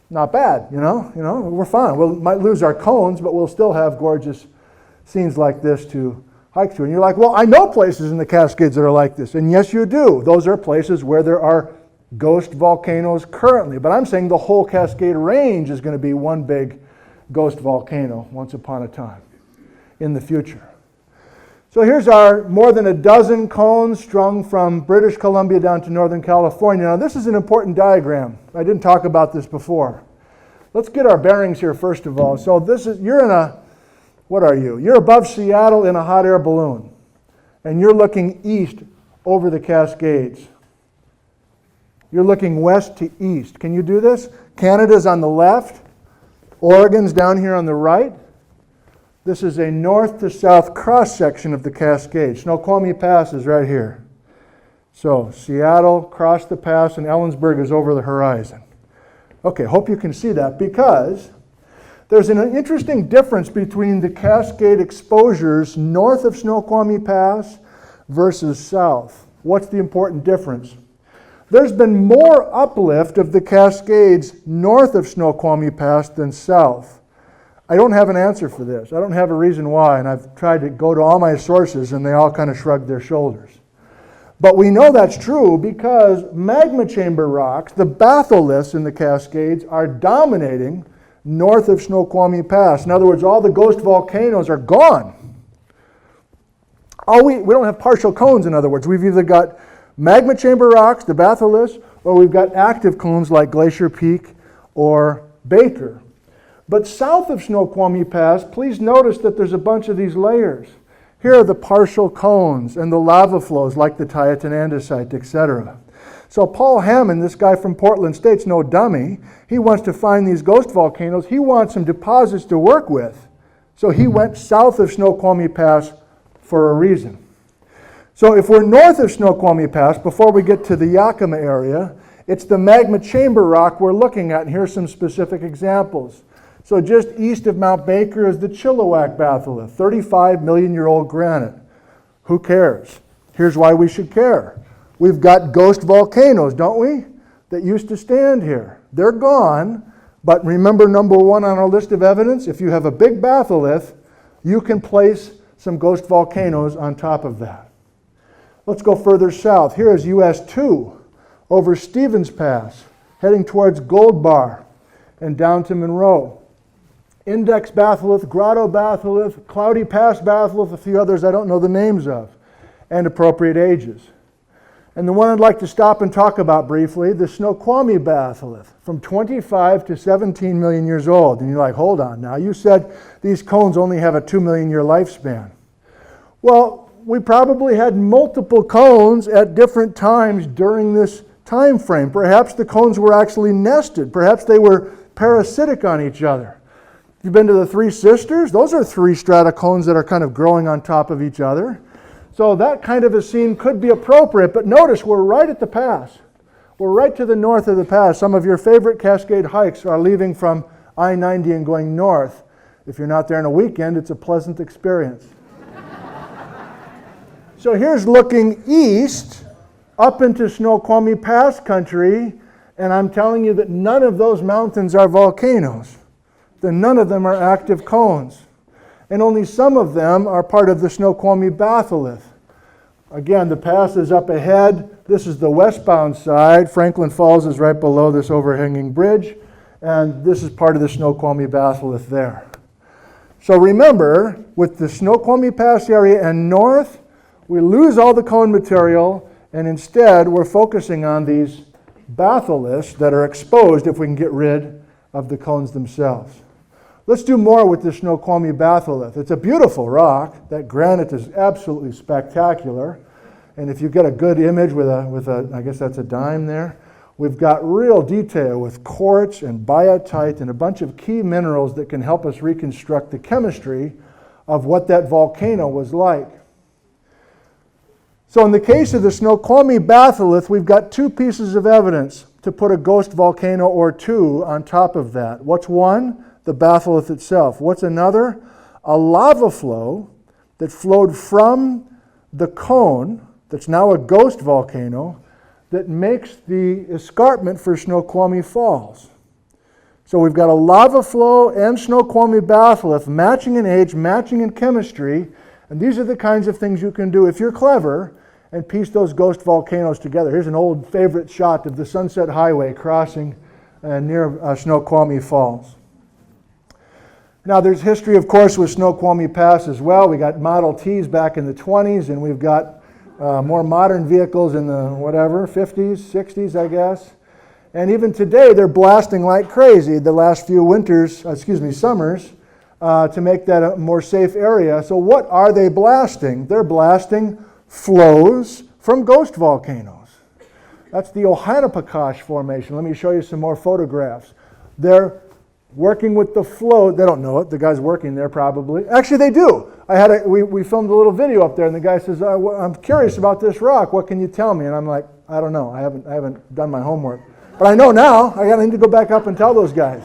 Not bad, you know, we're fine. We might lose our cones, but we'll still have gorgeous scenes like this to hike to. And you're like, well, I know places in the Cascades that are like this. And yes, you do. Those are places where there are ghost volcanoes currently. But I'm saying the whole Cascade Range is going to be one big ghost volcano once upon a time in the future. So here's our more than a dozen cones strung from British Columbia down to Northern California. Now this is an important diagram. I didn't talk about this before. Let's get our bearings here first of all. So you're in a, what are you? You're above Seattle in a hot air balloon. And you're looking east over the Cascades. You're looking west to east. Can you do this? Canada's on the left. Oregon's down here on the right. This is a north to south cross section of the Cascades. Snoqualmie Pass is right here. So Seattle, cross the pass, and Ellensburg is over the horizon. Okay, hope you can see that because there's an interesting difference between the Cascade exposures north of Snoqualmie Pass versus south. What's the important difference? There's been more uplift of the Cascades north of Snoqualmie Pass than south. I don't have an answer for this. I don't have a reason why, and I've tried to go to all my sources, and they all kind of shrugged their shoulders. But we know that's true because magma chamber rocks, the batholiths in the Cascades, are dominating north of Snoqualmie Pass. In other words, all the ghost volcanoes are gone. We don't have partial cones, in other words. We've either got magma chamber rocks, the batholiths, or we've got active cones like Glacier Peak or Baker. But south of Snoqualmie Pass, please notice that there's a bunch of these layers. Here are the partial cones and the lava flows like the Titan Andesite, etc. So Paul Hammond, this guy from Portland State's no dummy. He wants to find these ghost volcanoes. He wants some deposits to work with. So he went south of Snoqualmie Pass for a reason. So if we're north of Snoqualmie Pass, before we get to the Yakima area, it's the magma chamber rock we're looking at, and here's some specific examples. So just east of Mount Baker is the Chilliwack batholith, 35-million-year-old granite. Who cares? Here's why we should care. We've got ghost volcanoes, don't we, that used to stand here. They're gone, but remember number one on our list of evidence? If you have a big batholith, you can place some ghost volcanoes on top of that. Let's go further south. Here is US 2 over Stevens Pass, heading towards Gold Bar and down to Monroe. Index batholith, Grotto batholith, Cloudy Pass batholith, a few others I don't know the names of, and appropriate ages. And the one I'd like to stop and talk about briefly, the Snoqualmie batholith, from 25 to 17 million years old. And you're like, hold on now, you said these cones only have a 2 million year lifespan. Well, we probably had multiple cones at different times during this time frame. Perhaps the cones were actually nested. Perhaps they were parasitic on each other. You've been to the Three Sisters? Those are 3 stratocones that are kind of growing on top of each other. So that kind of a scene could be appropriate, but notice we're right at the pass. We're right to the north of the pass. Some of your favorite Cascade hikes are leaving from I-90 and going north. If you're not there on a weekend, it's a pleasant experience. So here's looking east up into Snoqualmie Pass country, and I'm telling you that none of those mountains are volcanoes. That none of them are active cones. And only some of them are part of the Snoqualmie batholith. Again, the pass is up ahead. This is the westbound side. Franklin Falls is right below this overhanging bridge, and this is part of the Snoqualmie batholith there. So remember, with the Snoqualmie Pass area and north, we lose all the cone material, and instead we're focusing on these batholiths that are exposed if we can get rid of the cones themselves. Let's do more with the Snoqualmie batholith. It's a beautiful rock. That granite is absolutely spectacular. And if you get a good image with a I guess that's a dime there, we've got real detail with quartz and biotite and a bunch of key minerals that can help us reconstruct the chemistry of what that volcano was like. So in the case of the Snoqualmie batholith, we've got 2 pieces of evidence to put a ghost volcano or 2 on top of that. What's one? The batholith itself. What's another? A lava flow that flowed from the cone, that's now a ghost volcano, that makes the escarpment for Snoqualmie Falls. So we've got a lava flow and Snoqualmie batholith matching in age, matching in chemistry, and these are the kinds of things you can do if you're clever and piece those ghost volcanoes together. Here's an old favorite shot of the Sunset Highway crossing near Snoqualmie Falls. Now there's history, of course, with Snoqualmie Pass as well. We got Model Ts back in the 20s, and we've got more modern vehicles in the, 50s, 60s, I guess. And even today, they're blasting like crazy the last few summers, to make that a more safe area. So what are they blasting? They're blasting flows from ghost volcanoes. That's the Ohanapakash Formation. Let me show you some more photographs. They're working with the flow. They don't know it. The guy's working there probably. Actually, they do. We filmed a little video up there, and the guy says, I'm curious about this rock. What can you tell me? And I'm like, I don't know. I haven't done my homework. But I know now. I need to go back up and tell those guys.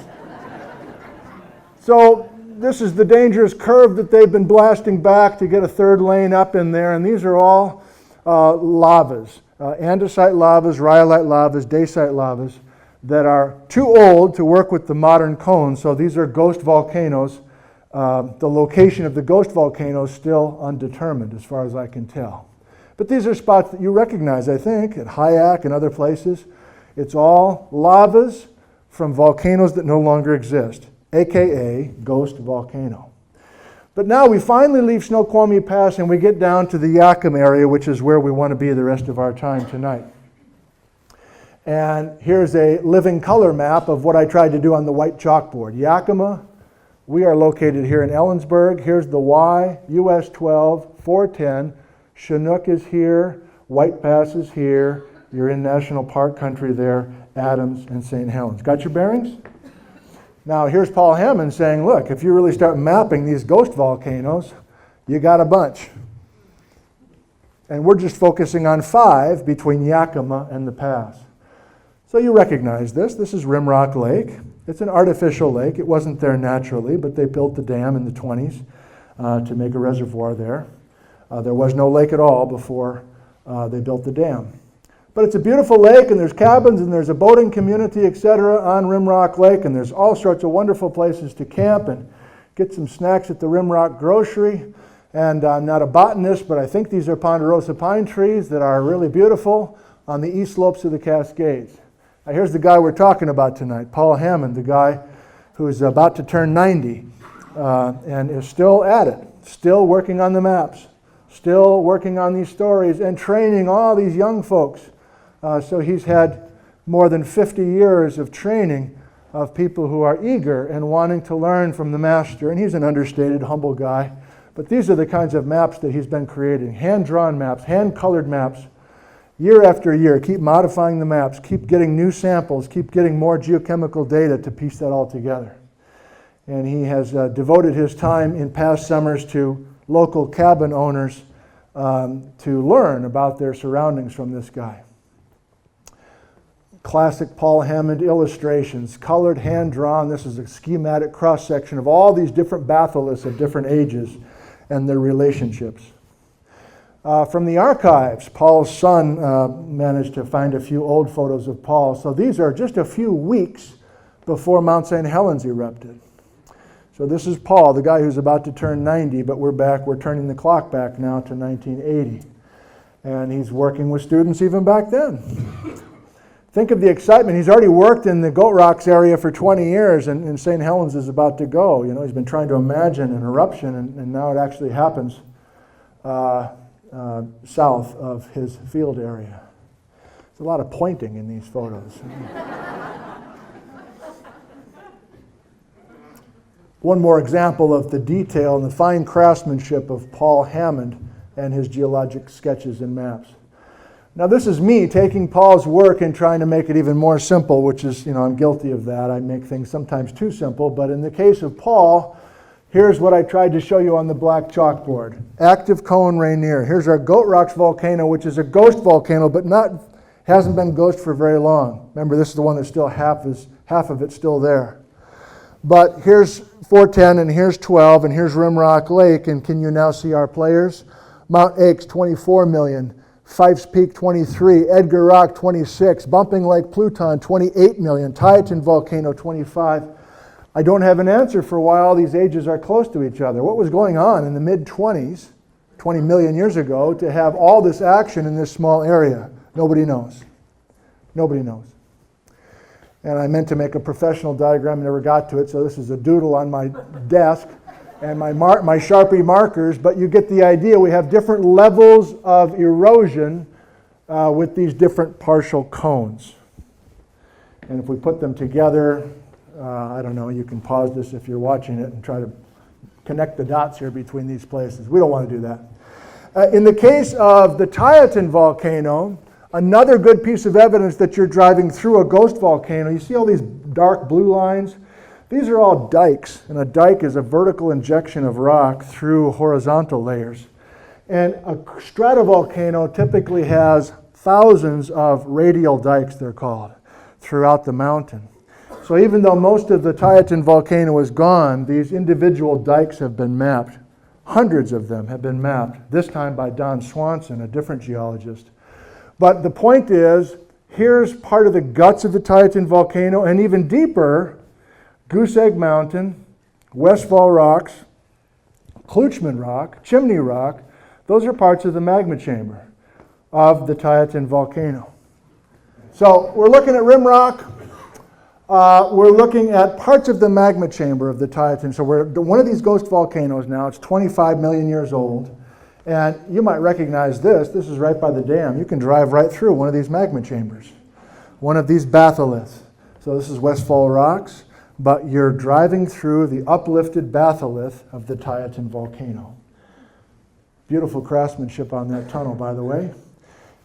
So this is the dangerous curve that they've been blasting back to get a third lane up in there. And these are all lavas, andesite lavas, rhyolite lavas, dacite lavas that are too old to work with the modern cones. So these are ghost volcanoes. The location of the ghost volcano is still undetermined as far as I can tell. But these are spots that you recognize, I think, at Hyak and other places. It's all lavas from volcanoes that no longer exist, aka ghost volcano. But now we finally leave Snoqualmie Pass and we get down to the Yakima area, which is where we want to be the rest of our time tonight. And here's a living color map of what I tried to do on the white chalkboard. Yakima, we are located here in Ellensburg. Here's the Y, US 12, 410. Chinook is here, White Pass is here. You're in National Park country there, Adams and St. Helens. Got your bearings? Now here's Paul Hammond saying, look, if you really start mapping these ghost volcanoes, you got a bunch. And we're just focusing on 5 between Yakima and the pass. So you recognize this. This is Rimrock Lake. It's an artificial lake. It wasn't there naturally, but they built the dam in the 20s to make a reservoir there. There was no lake at all before they built the dam. But it's a beautiful lake, and there's cabins, and there's a boating community, etc. on Rimrock Lake, and there's all sorts of wonderful places to camp and get some snacks at the Rimrock Grocery. And I'm not a botanist, but I think these are ponderosa pine trees that are really beautiful on the east slopes of the Cascades. Now here's the guy we're talking about tonight, Paul Hammond, the guy who's about to turn 90 and is still at it, still working on the maps, still working on these stories and training all these young folks. So he's had more than 50 years of training of people who are eager and wanting to learn from the master. And he's an understated, humble guy. But these are the kinds of maps that he's been creating. Hand-drawn maps, hand-colored maps, year after year. Keep modifying the maps, keep getting new samples, keep getting more geochemical data to piece that all together. And he has devoted his time in past summers to local cabin owners to learn about their surroundings from this guy. Classic Paul Hammond illustrations, colored, hand-drawn. This is a schematic cross-section of all these different batholiths of different ages and their relationships. From the archives, Paul's son managed to find a few old photos of Paul. So these are just a few weeks before Mount St. Helens erupted. So this is Paul, the guy who's about to turn 90, but we're turning the clock back now to 1980. And he's working with students even back then. Think of the excitement. He's already worked in the Goat Rocks area for 20 years, and St. Helens is about to go. You know, he's been trying to imagine an eruption, and now it actually happens south of his field area. There's a lot of pointing in these photos. One more example of the detail and the fine craftsmanship of Paul Hammond and his geologic sketches and maps. Now this is me taking Paul's work and trying to make it even more simple, which is, I'm guilty of that. I make things sometimes too simple, but in the case of Paul, here's what I tried to show you on the black chalkboard. Active cone Rainier. Here's our Goat Rocks volcano, which is a ghost volcano, but hasn't been ghost for very long. Remember, this is the one that's still half of it's still there. But here's 410, and here's 12, and here's Rimrock Lake, and can you now see our players? Mount Aix, 24 million. Fife's Peak, 23. Edgar Rock, 26. Bumping Lake Pluton, 28 million. Titan Volcano, 25. I don't have an answer for why all these ages are close to each other. What was going on in the mid-20s, 20 million years ago, to have all this action in this small area? Nobody knows. Nobody knows. And I meant to make a professional diagram, never got to it, so this is a doodle on my desk and my Sharpie markers, but you get the idea. We have different levels of erosion with these different partial cones. And if we put them together, I don't know, you can pause this if you're watching it and try to connect the dots here between these places. We don't want to do that. In the case of the Titan volcano, another good piece of evidence that you're driving through a ghost volcano, you see all these dark blue lines? These are all dikes, and a dike is a vertical injection of rock through horizontal layers. And a stratovolcano typically has thousands of radial dikes, they're called, throughout the mountain. So even though most of the Titan volcano is gone, these individual dikes have been mapped. Hundreds of them have been mapped, this time by Don Swanson, a different geologist. But the point is, here's part of the guts of the Titan volcano, and even deeper, Goose Egg Mountain, Westfall Rocks, Kluchman Rock, Chimney Rock, those are parts of the magma chamber of the Titan volcano. So we're looking at Rimrock. We're looking at parts of the magma chamber of the Titan. So we're one of these ghost volcanoes now. It's 25 million years old. And you might recognize this. This is right by the dam. You can drive right through one of these magma chambers, one of these batholiths. So this is Westfall Rocks, but you're driving through the uplifted batholith of the Titan volcano. Beautiful craftsmanship on that tunnel, by the way.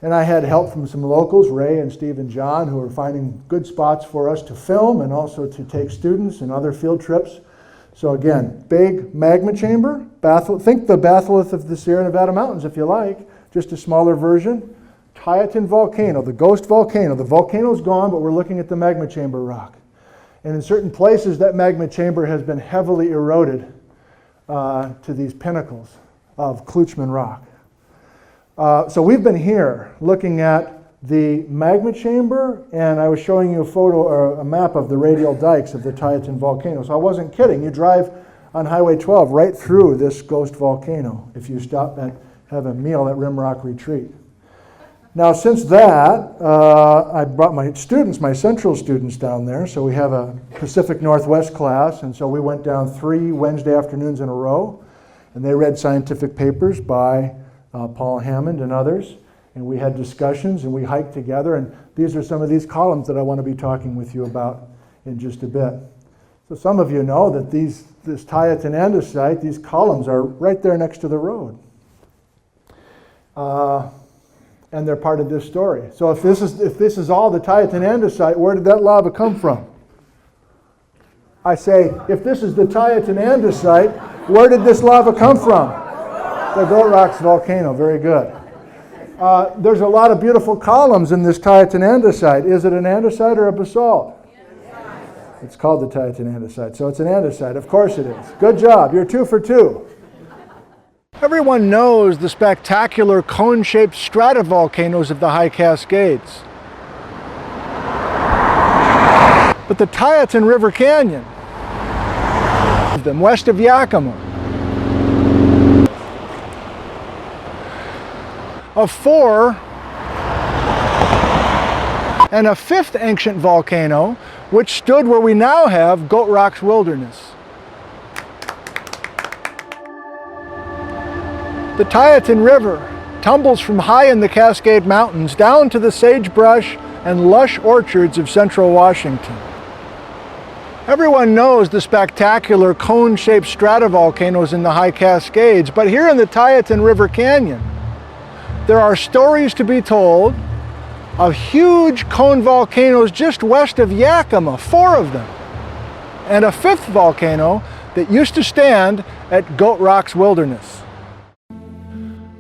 And I had help from some locals, Ray and Steve and John, who were finding good spots for us to film and also to take students and other field trips. So again, big magma chamber, think the batholith of the Sierra Nevada mountains if you like. just a smaller version. Titan volcano, the ghost volcano. The volcano's gone, but we're looking at the magma chamber rock. And in certain places, that magma chamber has been heavily eroded to these pinnacles of Klutschman rock. So we've been here looking at the magma chamber, and I was showing you a photo or a map of the radial dikes of the Titan volcano. So I wasn't kidding. You drive on Highway 12 right through this ghost volcano if you stop and have a meal at Rimrock Retreat. Now, since that, I brought my students, my central students down there. So we have a Pacific Northwest class, and so we went down 3 Wednesday afternoons in a row, and they read scientific papers by Paul Hammond and others, and we had discussions, and we hiked together, and these are some of these columns that I want to be talking with you about in just a bit. So some of you know that this Titan Andesite, these columns are right there next to the road. And they're part of this story. So if this is all the Titan Andesite, where did that lava come from? I say, if this is the Titan Andesite, where did this lava come from? The Goat Rocks volcano. Very good. There's a lot of beautiful columns in this Titan Andesite. Is it an andesite or a basalt? It's called the Titan Andesite, so it's an andesite. Of course it is. Good job. You're 2 for 2. Everyone knows the spectacular cone-shaped stratovolcanoes of the high Cascades. But the Titan River Canyon, west of Yakima, of 4, and a 5th ancient volcano, which stood where we now have Goat Rocks Wilderness. The Titan River tumbles from high in the Cascade Mountains down to the sagebrush and lush orchards of central Washington. Everyone knows the spectacular cone-shaped stratovolcanoes in the high Cascades, but here in the Titan River Canyon, there are stories to be told of huge cone volcanoes just west of Yakima, 4 of them, and a 5th volcano that used to stand at Goat Rocks Wilderness.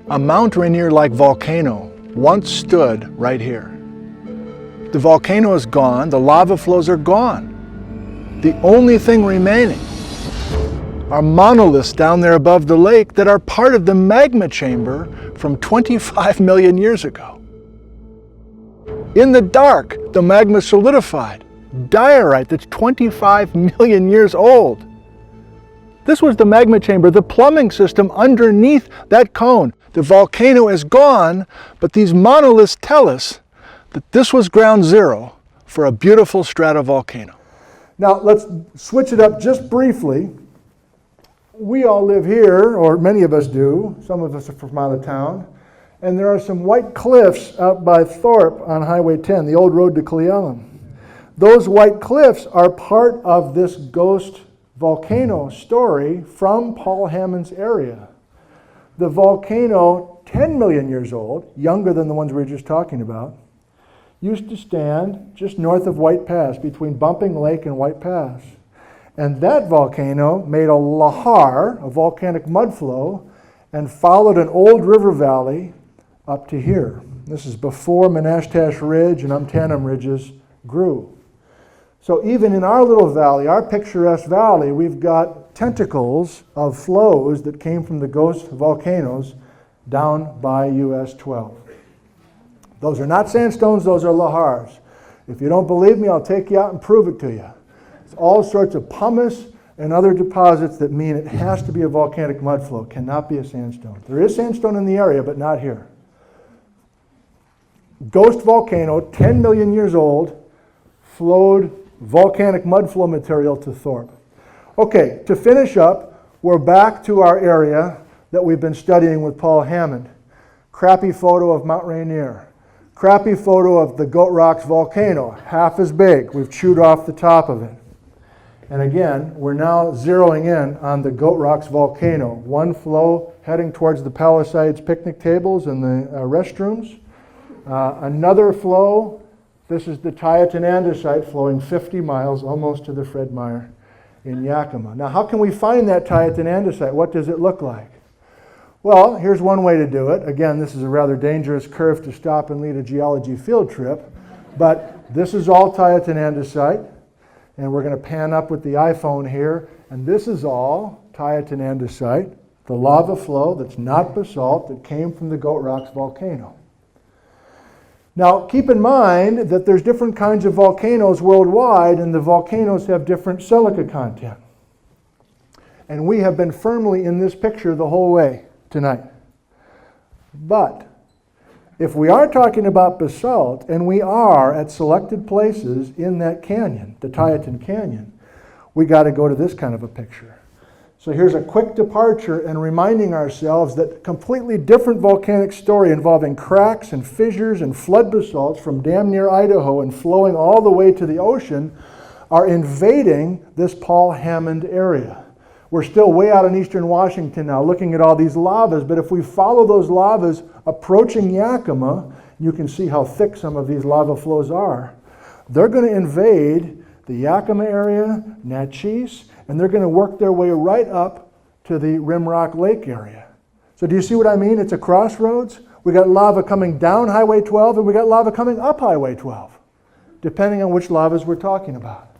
A Mount Rainier-like volcano once stood right here. The volcano is gone, the lava flows are gone. The only thing remaining are monoliths down there above the lake that are part of the magma chamber from 25 million years ago. In the dark, the magma solidified, diorite that's 25 million years old. This was the magma chamber, the plumbing system underneath that cone. The volcano is gone, but these monoliths tell us that this was ground zero for a beautiful stratovolcano. Now let's switch it up just briefly. We all live here, or many of us do. Some of us are from out of town. And there are some white cliffs out by Thorpe on Highway 10, the old road to Cle Elum. Those white cliffs are part of this ghost volcano story from Paul Hammond's area. The volcano, 10 million years old, younger than the ones we were just talking about, used to stand just north of White Pass, between Bumping Lake and White Pass. And that volcano made a lahar, a volcanic mud flow, and followed an old river valley up to here. This is before Menashtash Ridge and Umtanum Ridges grew. So even in our little valley, our picturesque valley, we've got tentacles of flows that came from the ghost volcanoes down by US 12. Those are not sandstones, those are lahars. If you don't believe me, I'll take you out and prove it to you. It's all sorts of pumice and other deposits that mean it has to be a volcanic mud flow, cannot be a sandstone. There is sandstone in the area, but not here. Ghost volcano, 10 million years old, flowed volcanic mud flow material to Thorpe. Okay, to finish up, we're back to our area that we've been studying with Paul Hammond. Crappy photo of Mount Rainier. Crappy photo of the Goat Rocks volcano, half as big. We've chewed off the top of it. And again, we're now zeroing in on the Goat Rocks volcano. One flow heading towards the Palisades picnic tables and the restrooms. Another flow, this is the Titan Andesite flowing 50 miles almost to the Fred Meyer in Yakima. Now how can we find that Titan Andesite? What does it look like? Well, here's one way to do it. Again, this is a rather dangerous curve to stop and lead a geology field trip. But this is all Titan Andesite. And we're going to pan up with the iPhone here. And this is all Titan Andesite, the lava flow that's not basalt that came from the Goat Rocks volcano. Now, keep in mind that there's different kinds of volcanoes worldwide, and the volcanoes have different silica content. And we have been firmly in this picture the whole way tonight. But if we are talking about basalt, and we are at selected places in that canyon, the Titan Canyon, we got to go to this kind of a picture. So here's a quick departure and reminding ourselves that completely different volcanic story involving cracks and fissures and flood basalts from damn near Idaho and flowing all the way to the ocean are invading this Paul Hammond area. We're still way out in eastern Washington now looking at all these lavas, but if we follow those lavas approaching Yakima, you can see how thick some of these lava flows are. They're going to invade the Yakima area, Natchez, and they're going to work their way right up to the Rimrock Lake area. So do you see what I mean? It's a crossroads. We got lava coming down Highway 12 and we got lava coming up Highway 12, depending on which lavas we're talking about.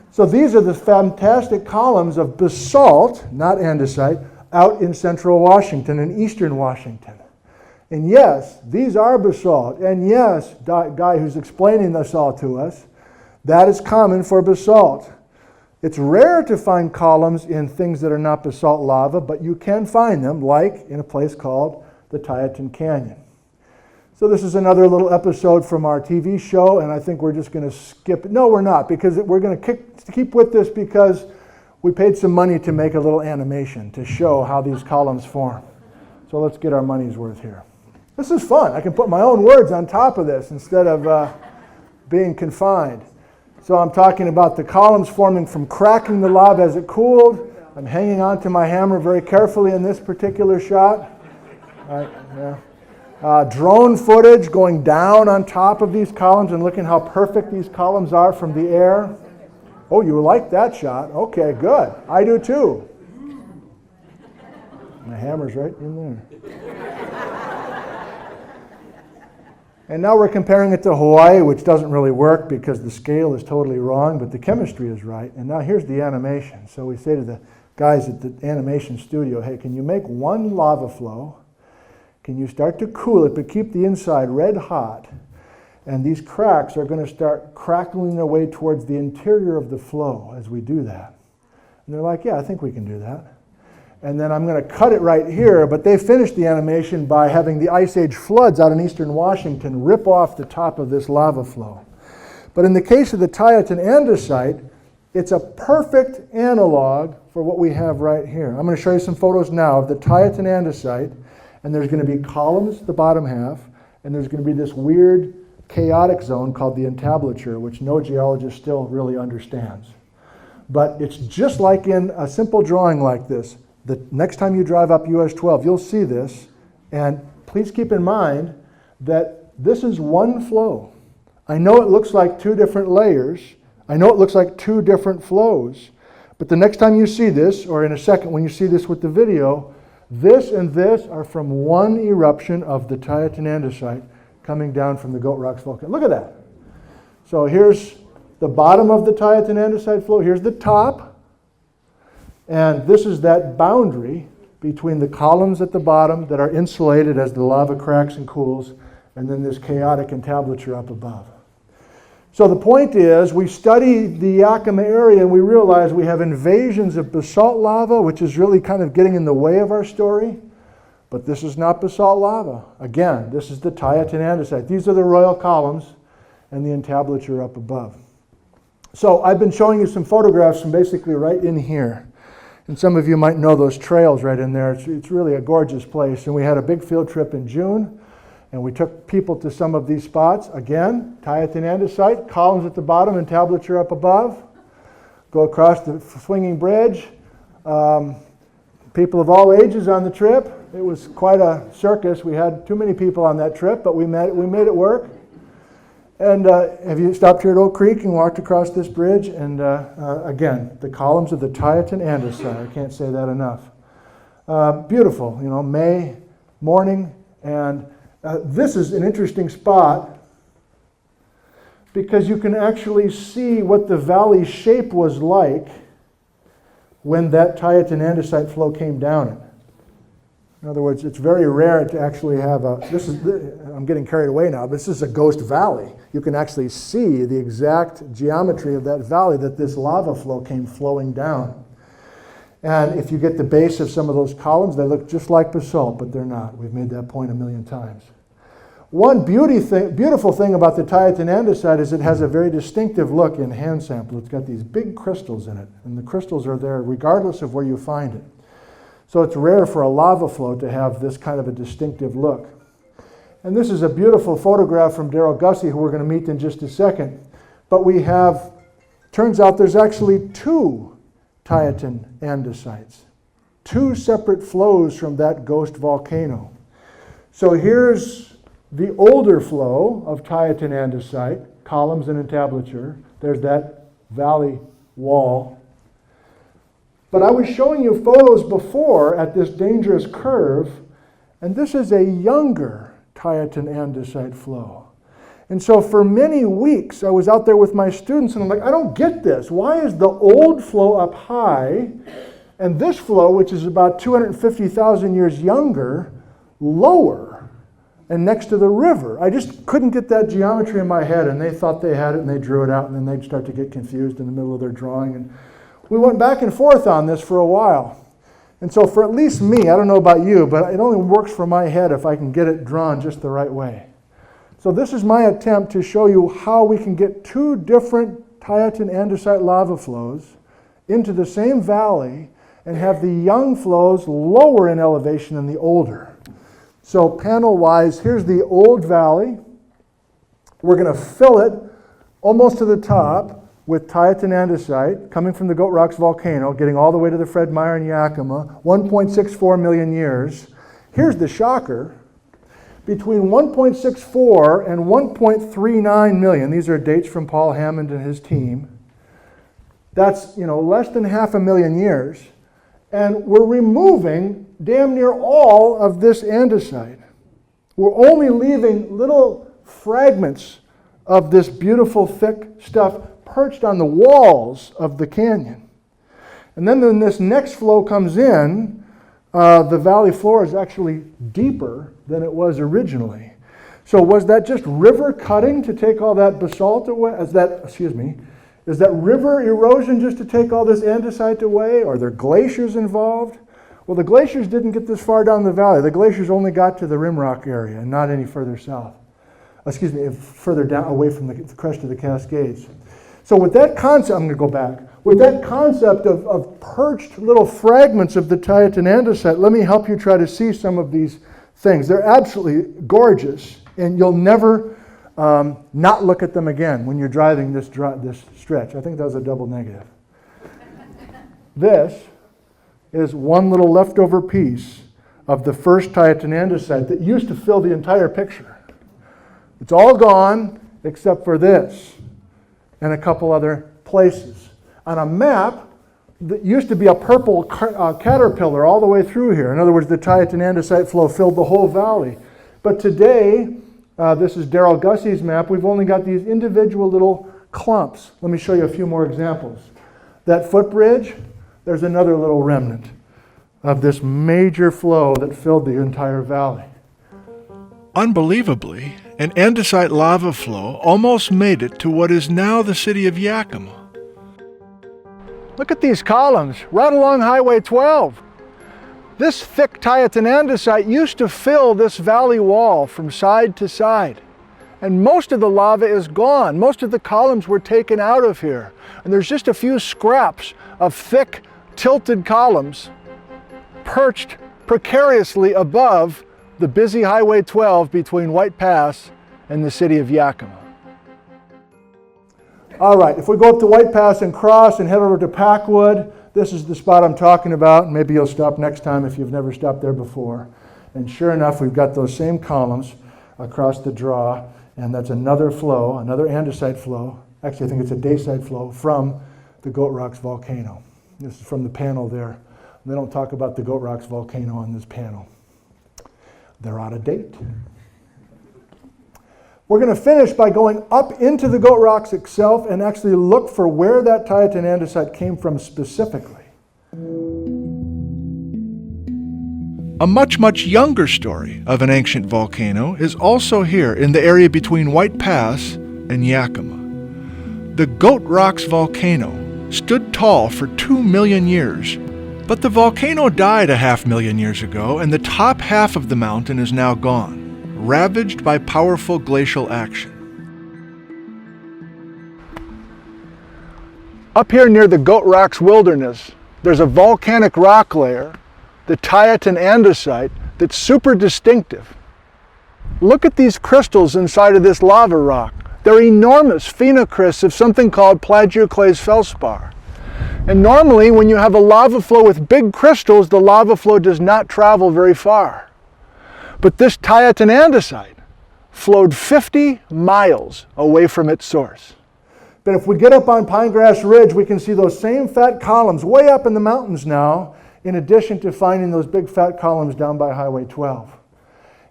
So these are the fantastic columns of basalt, not andesite, out in central Washington and eastern Washington. And yes, these are basalt. And yes, guy who's explaining this all to us, that is common for basalt. It's rare to find columns in things that are not basalt lava, but you can find them, like in a place called the Titan Canyon. So this is another little episode from our TV show, and I think we're just going to skip it. No, we're not, because we're going to keep with this because we paid some money to make a little animation to show how these columns form. So let's get our money's worth here. This is fun. I can put my own words on top of this instead of being confined. So I'm talking about the columns forming from cracking the lava as it cooled. I'm hanging on to my hammer very carefully in this particular shot. Drone footage going down on top of these columns and looking how perfect these columns are from the air. Oh, you like that shot? Okay, good. I do too. My hammer's right in there. And now we're comparing it to Hawaii, which doesn't really work because the scale is totally wrong, but the chemistry is right. And now here's the animation. So we say to the guys at the animation studio, hey, can you make one lava flow? Can you start to cool it, but keep the inside red hot? And these cracks are going to start crackling their way towards the interior of the flow as we do that. And they're like, yeah, I think we can do that. And then I'm going to cut it right here, but they finished the animation by having the Ice Age floods out in eastern Washington rip off the top of this lava flow. But in the case of the Titan Andesite, it's a perfect analog for what we have right here. I'm going to show you some photos now of the Titan Andesite. And there's going to be columns, the bottom half, and there's going to be this weird chaotic zone called the entablature, which no geologist still really understands. But it's just like in a simple drawing like this. The next time you drive up US 12, you'll see this. And please keep in mind that this is one flow. I know it looks like two different layers. I know it looks like two different flows. But the next time you see this, or in a second when you see this with the video, this and this are from one eruption of the Titan Andesite coming down from the Goat Rocks volcano. Look at that. So here's the bottom of the Titan Andesite flow. Here's the top. And this is that boundary between the columns at the bottom that are insulated as the lava cracks and cools, and then this chaotic entablature up above. So the point is, we study the Yakima area and we realize we have invasions of basalt lava, which is really kind of getting in the way of our story. But this is not basalt lava. Again, this is the Titan Andesite. These are the royal columns and the entablature up above. So I've been showing you some photographs from basically right in here. And some of you might know those trails right in there. It's really a gorgeous place. And we had a big field trip in June. And we took people to some of these spots. Again, Titan Andesite, columns at the bottom, entablature up above. Go across the swinging bridge. People of all ages on the trip. It was quite a circus. We had too many people on that trip, but we made it work. And have you stopped here at Oak Creek and walked across this bridge? And again, the columns of the Titan Andesite. I can't say that enough. Beautiful, you know, May morning. And this is an interesting spot because you can actually see what the valley shape was like when that Titan Andesite flow came down it. In other words, it's very rare to actually have I'm getting carried away now, but this is a ghost valley. You can actually see the exact geometry of that valley that this lava flow came flowing down. And if you get the base of some of those columns, they look just like basalt, but they're not. We've made that point a million times. One beautiful thing about the Titan Andesite is it has a very distinctive look in hand sample. It's got these big crystals in it, and the crystals are there regardless of where you find it. So it's rare for a lava flow to have this kind of a distinctive look. And this is a beautiful photograph from Daryl Gussie, who we're going to meet in just a second. But we have, turns out there's actually two Titan Andesites, two separate flows from that ghost volcano. So here's the older flow of Titan Andesite, columns and entablature. There's that valley wall. But I was showing you photos before at this dangerous curve, and this is a younger Titan Andesite flow. And so for many weeks, I was out there with my students, and I'm like, I don't get this. Why is the old flow up high, and this flow, which is about 250,000 years younger, lower and next to the river? I just couldn't get that geometry in my head, and they thought they had it, and they drew it out, and then they'd start to get confused in the middle of their drawing. And we went back and forth on this for a while. And so for at least me, I don't know about you, but it only works for my head if I can get it drawn just the right way. So this is my attempt to show you how we can get two different Titan Andesite lava flows into the same valley and have the young flows lower in elevation than the older. So panel-wise, here's the old valley. We're going to fill it almost to the top with Titan Andesite coming from the Goat Rocks volcano, getting all the way to the Fred Meyer in Yakima, 1.64 million years. Here's the shocker. Between 1.64 and 1.39 million, these are dates from Paul Hammond and his team, that's, less than 500,000 years, and we're removing damn near all of this andesite. We're only leaving little fragments of this beautiful thick stuff perched on the walls of the canyon. And then when this next flow comes in, the valley floor is actually deeper than it was originally. So was that just river cutting to take all that basalt away? Is that river erosion just to take all this andesite away? Are there glaciers involved? Well, the glaciers didn't get this far down the valley. The glaciers only got to the Rimrock area and not any further south. Further down away from the crest of the Cascades. So with that concept, I'm going to go back. With that concept of perched little fragments of the Titan Andesite, let me help you try to see some of these things. They're absolutely gorgeous, and you'll never not look at them again when you're driving this stretch. I think that was a double negative. This is one little leftover piece of the first Titan Andesite that used to fill the entire picture. It's all gone except for this and a couple other places. On a map, that used to be a purple caterpillar all the way through here. In other words, the Titan Andesite flow filled the whole valley. But today, this is Daryl Gussie's map, we've only got these individual little clumps. Let me show you a few more examples. That footbridge, there's another little remnant of this major flow that filled the entire valley. Unbelievably, an andesite lava flow almost made it to what is now the city of Yakima. Look at these columns right along Highway 12. This thick Titan Andesite used to fill this valley wall from side to side. And most of the lava is gone. Most of the columns were taken out of here. And there's just a few scraps of thick, tilted columns perched precariously above the busy Highway 12 between White Pass and the city of Yakima. All right, if we go up to White Pass and cross and head over to Packwood, this is the spot I'm talking about. Maybe you'll stop next time if you've never stopped there before. And sure enough, we've got those same columns across the draw, and that's another flow, another andesite flow. Actually, I think it's a dacite flow from the Goat Rocks volcano. This is from the panel there They don't talk about the Goat Rocks volcano on this panel. They're out of date. We're going to finish by going up into the Goat Rocks itself and actually look for where that Titan Andesite came from specifically. A much, much younger story of an ancient volcano is also here in the area between White Pass and Yakima. The Goat Rocks volcano stood tall for 2 million years, but the volcano died 500,000 years ago, and the top half of the mountain is now gone, ravaged by powerful glacial action. Up here near the Goat Rocks wilderness, there's a volcanic rock layer, the Titan Andesite, that's super distinctive. Look at these crystals inside of this lava rock. They're enormous phenocrysts of something called plagioclase feldspar. And normally when you have a lava flow with big crystals, the lava flow does not travel very far. But this Titan Andesite flowed 50 miles away from its source. But if we get up on Pinegrass Ridge, we can see those same fat columns way up in the mountains now, in addition to finding those big fat columns down by Highway 12.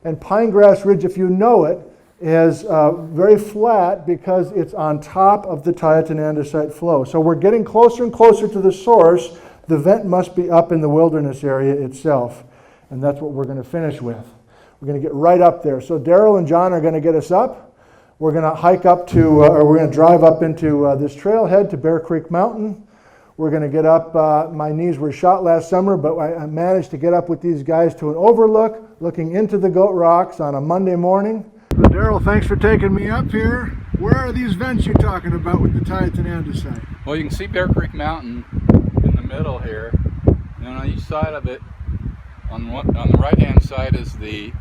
And Pinegrass Ridge, if you know it, is very flat because it's on top of the Titan Andesite flow. So we're getting closer and closer to the source. The vent must be up in the wilderness area itself. And that's what we're going to finish with. We're going to get right up there. So Daryl and John are going to get us up. We're going to hike up to, or we're going to drive up into this trailhead to Bear Creek Mountain. We're going to get up, my knees were shot last summer, but I managed to get up with these guys to an overlook, looking into the Goat Rocks on a Monday morning. Daryl, thanks for taking me up here. Where are these vents you're talking about with the Titan Andesite? Well, you can see Bear Creek Mountain in the middle here, and on each side of it, on the right-hand side is the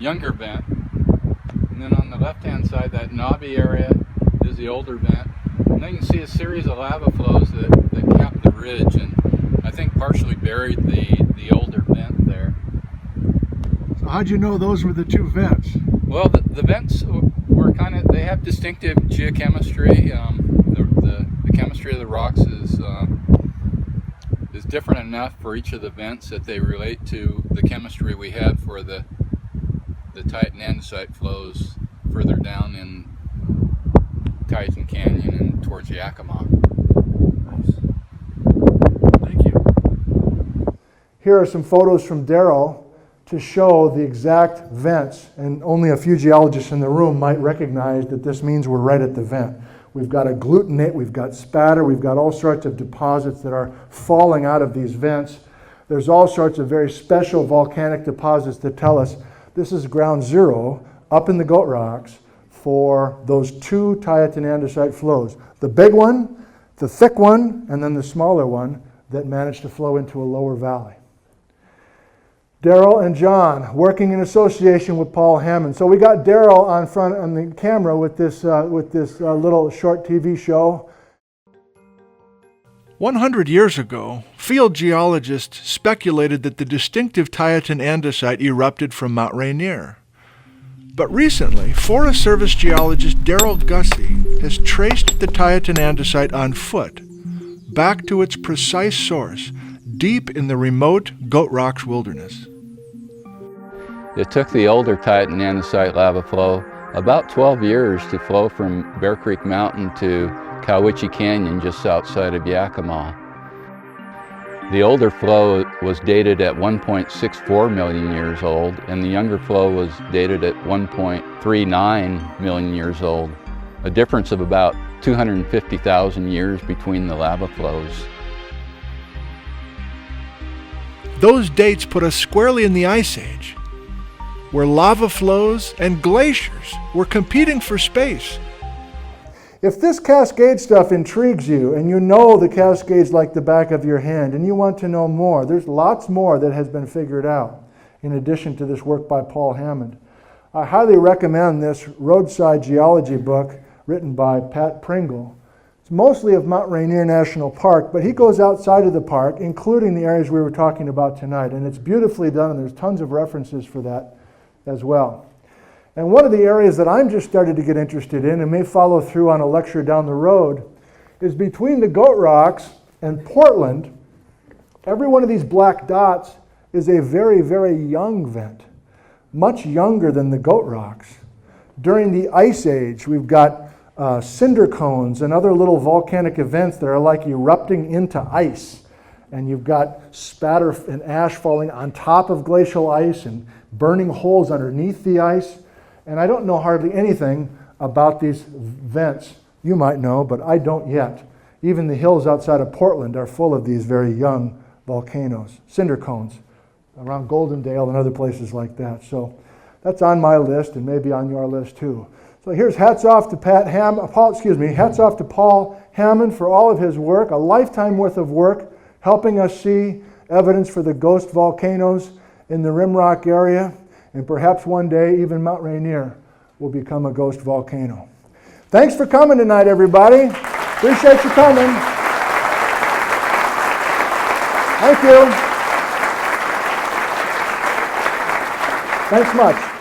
younger vent, and then on the left-hand side, that knobby area is the older vent. And then you can see a series of lava flows that capped the ridge, and I think partially buried the older vent there. So how'd you know those were the two vents? Well, the vents were they have distinctive geochemistry. The chemistry of the rocks is different enough for each of the vents that they relate to the chemistry we have for the Titan Andesite flows further down in Titan Canyon and towards Yakima. Nice. Thank you. Here are some photos from Daryl to show the exact vents, and only a few geologists in the room might recognize that this means we're right at the vent. We've got agglutinate, we've got spatter, we've got all sorts of deposits that are falling out of these vents. There's all sorts of very special volcanic deposits that tell us this is ground zero up in the Goat Rocks for those two Titan Andesite flows. The big one, the thick one, and then the smaller one that managed to flow into a lower valley. Daryl and John working in association with Paul Hammond. So we got Daryl on the camera with this little short TV show. 100 years ago, field geologists speculated that the distinctive Titan Andesite erupted from Mount Rainier. But recently, Forest Service geologist Daryl Gussie has traced the Titan Andesite on foot back to its precise source, deep in the remote Goat Rocks wilderness. It took the older Titan Andesite lava flow about 12 years to flow from Bear Creek Mountain to Cowiche Canyon just outside of Yakima. The older flow was dated at 1.64 million years old, and the younger flow was dated at 1.39 million years old, a difference of about 250,000 years between the lava flows. Those dates put us squarely in the Ice Age, where lava flows and glaciers were competing for space. If this Cascade stuff intrigues you, and you know the Cascades like the back of your hand, and you want to know more, there's lots more that has been figured out, in addition to this work by Paul Hammond. I highly recommend this roadside geology book written by Pat Pringle. It's mostly of Mount Rainier National Park, but he goes outside of the park, including the areas we were talking about tonight, and it's beautifully done, and there's tons of references for that as well. And one of the areas that I'm just starting to get interested in, and may follow through on a lecture down the road, is between the Goat Rocks and Portland. Every one of these black dots is a very, very young vent, much younger than the goat rocks. During the Ice Age, we've got cinder cones and other little volcanic events that are like erupting into ice. And you've got spatter and ash falling on top of glacial ice and burning holes underneath the ice. And I don't know hardly anything about these vents. You might know, but I don't yet. Even the hills outside of Portland are full of these very young volcanoes, cinder cones, around Goldendale and other places like that. So that's on my list and maybe on your list too. So here's hats off to hats off to Paul Hammond for all of his work, a lifetime worth of work, helping us see evidence for the ghost volcanoes in the Rimrock area, and perhaps one day even Mount Rainier will become a ghost volcano. Thanks for coming tonight, everybody. Appreciate you coming. Thank you. Thanks much.